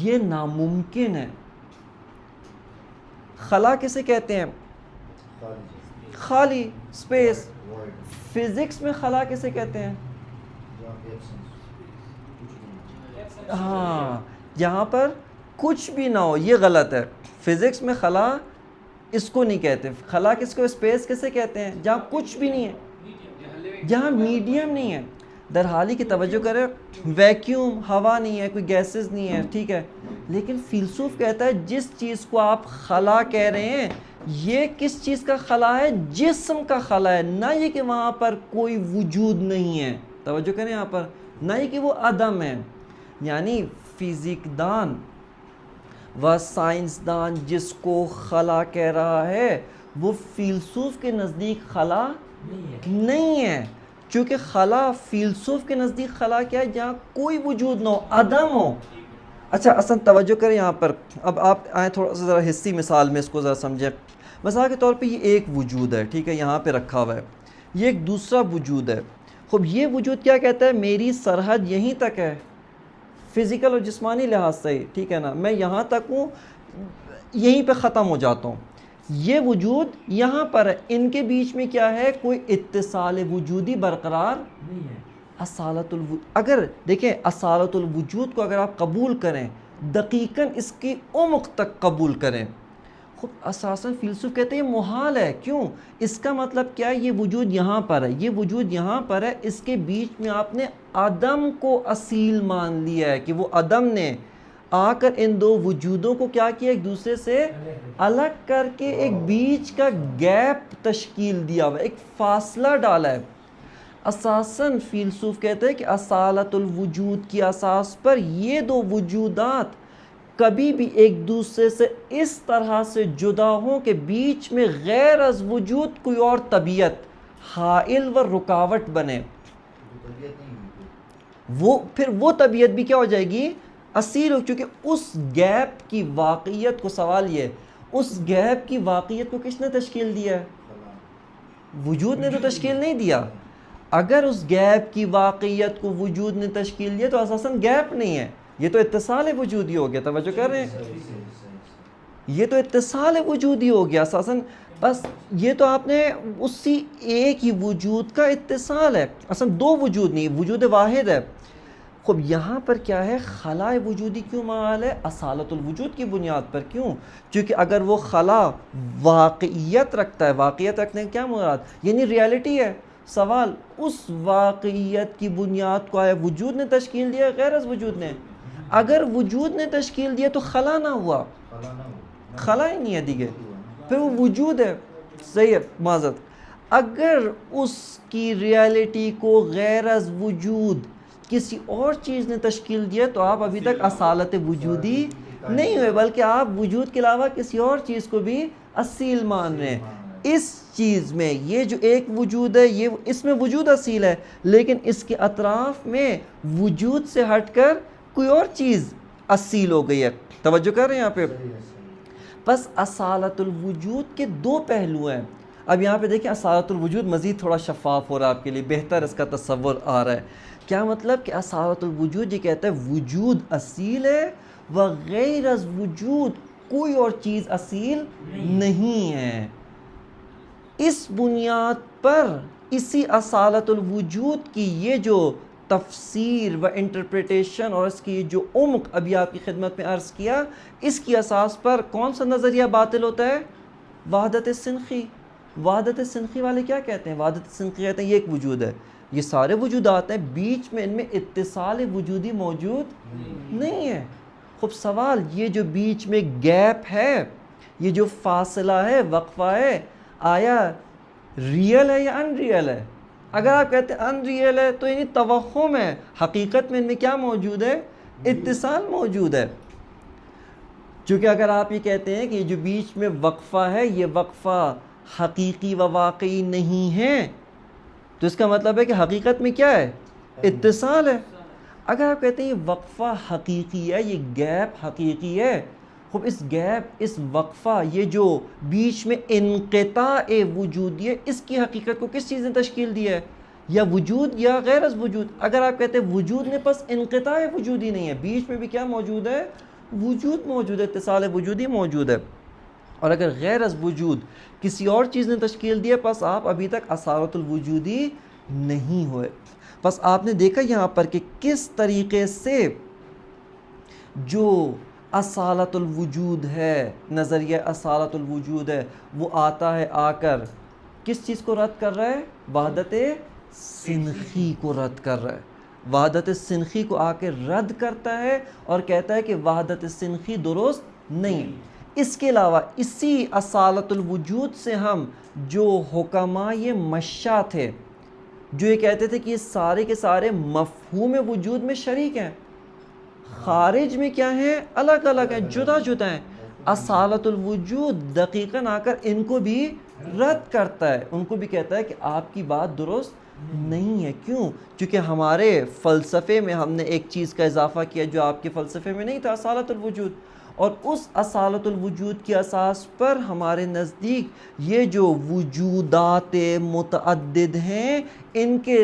یہ ناممکن ہے. خلا کسے کہتے ہیں؟ خالی، سپیس. فزکس میں خلا کسے کہتے ہیں؟ ہاں، جہاں پر کچھ بھی نہ ہو، یہ غلط ہے. فزکس میں خلا اس کو نہیں کہتے. خلا کس کو، اسپیس کسے کہتے ہیں؟ جہاں کچھ بھی نہیں ہے، جہاں میڈیم نہیں ہے. درحالی کی توجہ کریں، ویکیوم، ہوا نہیں ہے، کوئی گیسز نہیں ہے، ٹھیک ہے، لیکن فیلسوف کہتا ہے جس چیز کو آپ خلا کہہ رہے ہیں یہ کس چیز کا خلا ہے؟ جسم کا خلا ہے. نہ یہ کہ وہاں پر کوئی وجود نہیں ہے، توجہ کریں یہاں پر، نہ یہ کہ وہ عدم ہے. یعنی فزیک دان و سائنسدان جس کو خلا کہہ رہا ہے وہ فیلسوف کے نزدیک خلا نہیں ہے. چونکہ خلا فیلسوف کے نزدیک خلا کیا ہے؟ جہاں کوئی وجود نہ ہو، عدم ہو. اچھا اصلا توجہ کریں یہاں پر، اب آپ آئیں تھوڑا سا ذرا حصی مثال میں اس کو ذرا سمجھیں. مثال کے طور پہ یہ ایک وجود ہے، ٹھیک ہے، یہاں پہ رکھا ہوا ہے. یہ ایک دوسرا وجود ہے. خب یہ وجود کیا کہتا ہے؟ میری سرحد یہیں تک ہے، فزیکل اور جسمانی لحاظ سے، ٹھیک ہے نا، میں یہاں تک ہوں، یہیں پہ ختم ہو جاتا ہوں. یہ وجود یہاں پر ہے، ان کے بیچ میں کیا ہے؟ کوئی اتصال وجودی برقرار نہیں ہے. اصالت الوجود، اگر دیکھیں اصالت الوجود کو اگر آپ قبول کریں، دقیقاً اس کی عمق تک قبول کریں، خود اساساً فیلسوف کہتے ہیں یہ محال ہے. کیوں؟ اس کا مطلب کیا ہے؟ یہ وجود یہاں پر ہے، یہ وجود یہاں پر ہے، اس کے بیچ میں آپ نے عدم کو اصیل مان لیا ہے کہ وہ عدم نے آ کر ان دو وجودوں کو کیا کیا؟ ایک دوسرے سے الگ کر کے ایک بیچ کا گیپ تشکیل دیا ہوا، ایک فاصلہ ڈالا ہے. اساساً فیلسوف کہتے ہیں کہ اصالت الوجود کی اساس پر یہ دو وجودات کبھی بھی ایک دوسرے سے اس طرح سے جدا ہوں کہ بیچ میں غیر از وجود کوئی اور طبیعت حائل و رکاوٹ بنے. وہ پھر وہ طبیعت بھی کیا ہو جائے گی؟ اصیل ہو. چونکہ اس گیپ کی واقعیت کو، سوال یہ، اس گیپ کی واقعیت کو کس نے تشکیل دیا ہے؟ وجود نے تو تشکیل نہیں دیا. اگر اس گیپ کی واقعیت کو وجود نے تشکیل دیا تو اساساً گیپ نہیں ہے، یہ تو اتصال وجودی ہو گیا. توجہ کر رہے ہیں، یہ تو اتصال وجودی ہو گیا اساساً. بس یہ تو آپ نے اسی ایک ہی وجود کا اتصال ہے، اصلا دو وجود نہیں، وجود واحد ہے. خب یہاں پر کیا ہے؟ خلا وجودی کیوں معال ہے؟ اصالت الوجود کی بنیاد پر. کیوں؟ کیونکہ اگر وہ خلا واقعیت رکھتا ہے، واقعیت رکھنے کا کیا مراد؟ یعنی ریالٹی ہے. سوال، اس واقعیت کی بنیاد کو آیا وجود نے تشکیل دیا غیر از وجود نے؟ اگر وجود نے تشکیل دیا تو خلا نہ ہوا، خلا ہی نہیں ہے دیگه، پھر وہ وجود ہے. صحیح ہے، معذرت. اگر اس کی ریالٹی کو غیر از وجود کسی اور چیز نے تشکیل دیا تو آپ ابھی تک اصالت وجودی نہیں ہوئے، بلکہ آپ وجود کے علاوہ کسی اور چیز کو بھی اصیل مان رہے ہیں۔ اس چیز میں یہ جو ایک وجود ہے، یہ اس میں وجود اصیل ہے، لیکن اس کے اطراف میں وجود سے ہٹ کر کوئی اور چیز اصیل ہو گئی ہے۔ توجہ کر رہے ہیں یہاں پہ؟ پس اصالت الوجود کے دو پہلو ہیں۔ اب یہاں پہ دیکھیں اصالت الوجود مزید تھوڑا شفاف ہو رہا ہے آپ کے لیے، بہتر اس کا تصور آ رہا ہے۔ کیا مطلب کہ اصالت الوجود یہ کہتا ہے وجود اصیل ہے، وغیر از وجود کوئی اور چیز اصیل نہیں ہے۔ اس بنیاد پر اسی اصالت الوجود کی یہ جو تفسیر و انٹرپریٹیشن اور اس کی جو عمق ابھی آپ کی خدمت میں عرض کیا، اس کی اساس پر کون سا نظریہ باطل ہوتا ہے؟ وحدت سنخی۔ وحدت سنخی والے کیا کہتے ہیں؟ وحدت سنخی کہتے ہیں یہ ایک وجود ہے، یہ سارے وجودات ہیں، بیچ میں ان میں اتصال وجودی موجود نہیں ہے۔ خوب سوال، یہ جو بیچ میں گیپ ہے، یہ جو فاصلہ ہے، وقفہ ہے، آیا ریئل ہے یا ان ریئل ہے؟ اگر آپ کہتے ہیں ان ریئل ہے تو یعنی توہم ہے، حقیقت میں ان میں کیا موجود ہے؟ اتصال موجود ہے۔ چونکہ اگر آپ یہ کہتے ہیں کہ یہ جو بیچ میں وقفہ ہے، یہ وقفہ حقیقی و واقعی نہیں ہے، تو اس کا مطلب ہے کہ حقیقت میں کیا ہے؟ اتصال ہے۔ اگر آپ کہتے ہیں یہ وقفہ حقیقی ہے، یہ گیپ حقیقی ہے، خب اس گیپ، اس وقفہ، یہ جو بیچ میں انقطاع وجودی ہے، اس کی حقیقت کو کس چیز نے تشکیل دی ہے؟ یا وجود یا غیر از وجود؟ اگر آپ کہتے ہیں وجود نے، پس انقطاع وجودی نہیں ہے، بیچ میں بھی کیا موجود ہے؟ وجود موجود ہے، اتصال وجودی موجود ہے۔ اور اگر غیر از وجود کسی اور چیز نے تشکیل دیا، پس آپ ابھی تک اصالت الوجودی نہیں ہوئے۔ پس آپ نے دیکھا یہاں پر کہ کس طریقے سے جو اصالت الوجود ہے، نظریہ اصالت الوجود ہے، وہ آتا ہے آ کر کس چیز کو رد کر رہا ہے؟ وحدت سنخی کو رد کر رہا ہے۔ وحدت سنخی کو آ کے رد کرتا ہے اور کہتا ہے کہ وحدت سنخی درست نہیں۔ اس کے علاوہ اسی اصالت الوجود سے ہم جو حکمائے مشاء تھے، جو یہ کہتے تھے کہ یہ سارے کے سارے مفہوم وجود میں شریک ہیں، خارج میں کیا ہیں؟ الگ الگ ہیں، جدا جدا ہیں۔ اصالت الوجود دقیقاً آ کر ان کو بھی رد کرتا ہے، ان کو بھی کہتا ہے کہ آپ کی بات درست نہیں ہے۔ کیوں؟ چونکہ ہمارے فلسفے میں ہم نے ایک چیز کا اضافہ کیا جو آپ کے فلسفے میں نہیں تھا، اصالت الوجود، اور اس اصالت الوجود کی اساس پر ہمارے نزدیک یہ جو وجودات متعدد ہیں، ان کے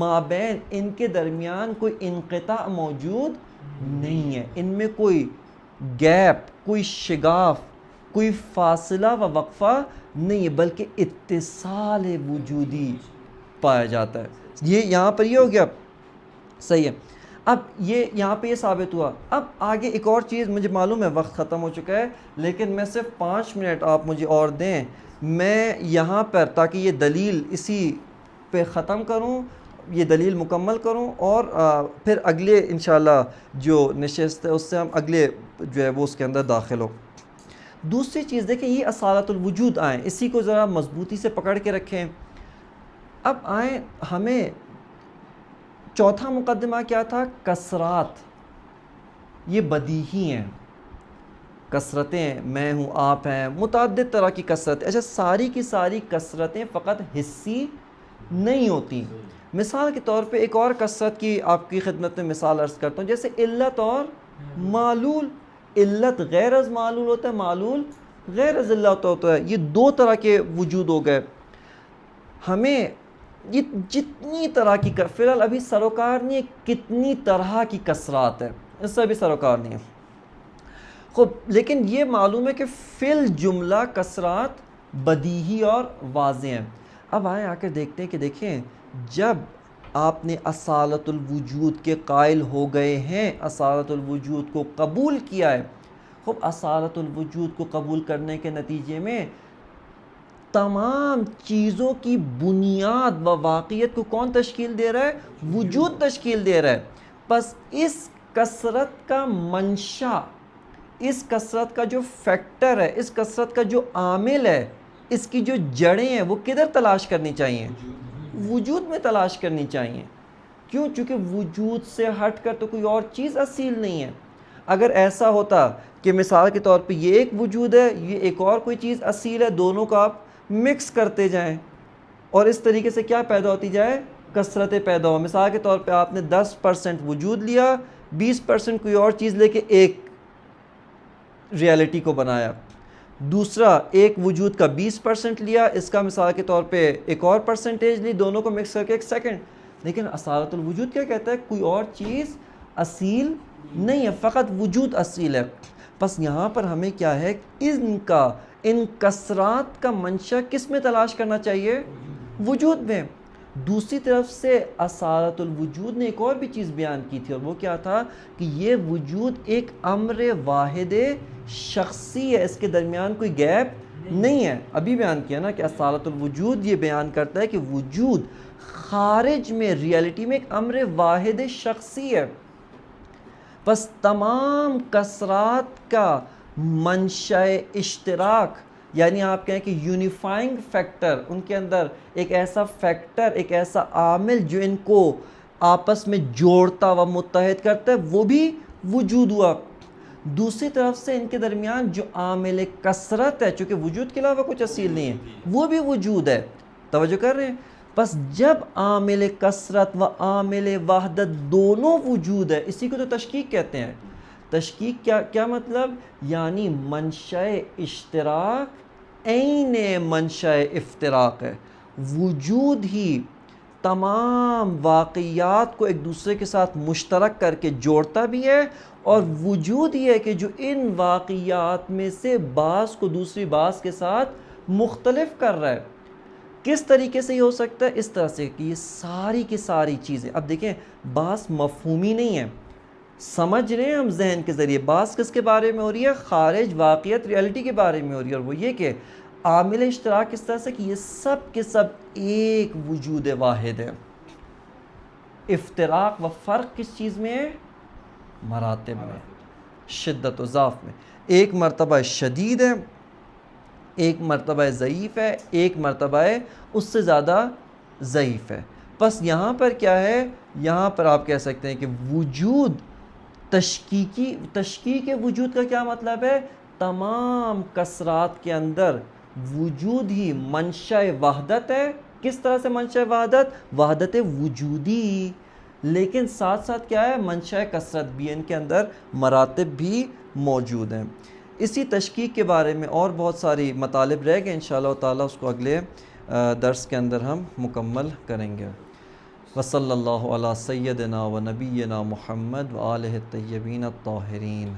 مابین، ان کے درمیان کوئی انقطاع موجود نہیں ہے، ان میں کوئی گیپ، کوئی شگاف، کوئی فاصلہ و وقفہ نہیں ہے، بلکہ اتصال وجودی پایا جاتا ہے۔ یہ یہاں پر یہ ہو گیا، صحیح ہے۔ اب یہ یہاں پہ یہ ثابت ہوا۔ اب آگے ایک اور چیز، مجھے معلوم ہے وقت ختم ہو چکا ہے، لیکن میں صرف 5 منٹ آپ مجھے اور دیں، میں یہاں پر تاکہ یہ دلیل اسی پہ ختم کروں، یہ دلیل مکمل کروں، اور پھر اگلے انشاءاللہ جو نشست ہے اس سے ہم اگلے جو ہے وہ اس کے اندر داخل ہو۔ دوسری چیز دیکھیں، یہ اصالت الوجود آئیں، اسی کو ذرا مضبوطی سے پکڑ کے رکھیں۔ اب آئیں، ہمیں چوتھا مقدمہ کیا تھا؟ کثرات، یہ بدیہی ہیں، کثرتیں، میں ہوں، آپ ہیں، متعدد طرح کی کثرتیں۔ اچھا، ساری کی ساری کثرتیں فقط حسی نہیں ہوتی۔ مثال کے طور پہ ایک اور کثرت کی آپ کی خدمت میں مثال عرض کرتا ہوں، جیسے علت اور معلول۔ علت غیر از معلول ہوتا ہے، معلول غیر از علت ہوتا ہے، یہ دو طرح کے وجود ہو گئے۔ ہمیں یہ جتنی طرح کی، فی الحال ابھی سروکار نہیں ہے کتنی طرح کی کثرات ہے، اس سے ابھی سروکار نہیں ہے۔ خب لیکن یہ معلوم ہے کہ فی الجملہ کثرات بدیہی اور واضح ہیں۔ اب آئیں آ کر دیکھتے ہیں کہ دیکھیں، جب آپ نے اصالت الوجود کے قائل ہو گئے ہیں، اصالت الوجود کو قبول کیا ہے، خب اصالت الوجود کو قبول کرنے کے نتیجے میں تمام چیزوں کی بنیاد و واقعیت کو کون تشکیل دے رہا ہے؟ وجود تشکیل دے رہا ہے۔ پس اس کثرت کا منشا، اس کثرت کا جو فیکٹر ہے، اس کثرت کا جو عامل ہے، اس کی جو جڑیں ہیں، وہ کدھر تلاش کرنی چاہیے؟ وجود میں تلاش کرنی چاہیے۔ کیوں؟ چونکہ وجود سے ہٹ کر تو کوئی اور چیز اصیل نہیں ہے۔ اگر ایسا ہوتا کہ مثال کے طور پہ یہ ایک وجود ہے، یہ ایک اور کوئی چیز اصیل ہے، دونوں کو آپ مکس کرتے جائیں اور اس طریقے سے کیا پیدا ہوتی جائے؟ کثرتیں پیدا ہو. مثال کے طور پہ آپ نے 10% وجود لیا، 20% کوئی اور چیز لے کے ایک ریالٹی کو بنایا. دوسرا ایک وجود کا 20% لیا، اس کا مثال کے طور پہ ایک اور پرسنٹیج لی، دونوں کو مکس کر کے ایک سیکنڈ. لیکن اصالت الوجود کیا کہتا ہے؟ کوئی اور چیز اصیل نہیں ہے، فقط وجود اصیل ہے. بس یہاں پر ہمیں کیا ہے، ان کثرات کا منشا کس میں تلاش کرنا چاہیے؟ وجود میں. دوسری طرف سے اصالت الوجود نے ایک اور بھی چیز بیان کی تھی، اور وہ کیا تھا کہ یہ وجود ایک امر واحد شخصی ہے، اس کے درمیان کوئی گیپ نہیں ہے. ابھی بیان کیا نا کہ اصالت الوجود یہ بیان کرتا ہے کہ وجود خارج میں، ریالٹی میں ایک امر واحد شخصی ہے. بس تمام کثرات کا منشأ اشتراک، یعنی آپ کہیں کہ یونیفائنگ فیکٹر، ان کے اندر ایک ایسا فیکٹر، ایک ایسا عامل جو ان کو آپس میں جوڑتا و متحد کرتا ہے، وہ بھی وجود ہوا. دوسری طرف سے ان کے درمیان جو عامل کثرت ہے، چونکہ وجود کے علاوہ کچھ اصیل نہیں ہے، وہ بھی وجود ہے. توجہ کر رہے ہیں؟ بس جب عامل کثرت و عامل وحدت دونوں وجود ہے، اسی کو تو تشکیک کہتے ہیں. تشکیک کیا مطلب؟ یعنی منشأ اشتراک عین منشأ افتراق ہے. وجود ہی تمام واقعات کو ایک دوسرے کے ساتھ مشترک کر کے جوڑتا بھی ہے، اور وجود یہ ہے کہ جو ان واقعات میں سے بعض کو دوسری بعض کے ساتھ مختلف کر رہا ہے. کس طریقے سے یہ ہو سکتا ہے؟ اس طرح سے کہ یہ ساری کی ساری چیزیں، اب دیکھیں بات مفہومی نہیں ہے، سمجھ رہے ہیں ہم ذہن کے ذریعے. بات کس کے بارے میں ہو رہی ہے؟ خارج واقعیت ریالٹی کے بارے میں ہو رہی ہے، اور وہ یہ کہ عامل اشتراک اس طرح سے کہ یہ سب کے سب ایک وجود واحد ہے. افتراق و فرق کس چیز میں ہے؟ مراتب میں، شدت و ضعف میں. ایک مرتبہ شدید ہے، ایک مرتبہ ضعیف ہے، ایک مرتبہ اس سے زیادہ ضعیف ہے. بس یہاں پر کیا ہے؟ یہاں پر آپ کہہ سکتے ہیں کہ وجود تشکیک وجود کا کیا مطلب ہے؟ تمام کثرات کے اندر وجود ہی منشأ وحدت ہے. کس طرح سے منشأ وحدت؟ وحدت وجودی. لیکن ساتھ ساتھ کیا ہے؟ منشأ کثرت بھی، ان کے اندر مراتب بھی موجود ہیں. اسی تشکیک کے بارے میں اور بہت ساری مطالب رہ گئے، انشاءاللہ تعالیٰ اس کو اگلے درس کے اندر ہم مکمل کریں گے. وصلی اللہ علی سیدنا و نبینا محمد و آلہ الطیبین الطاہرین.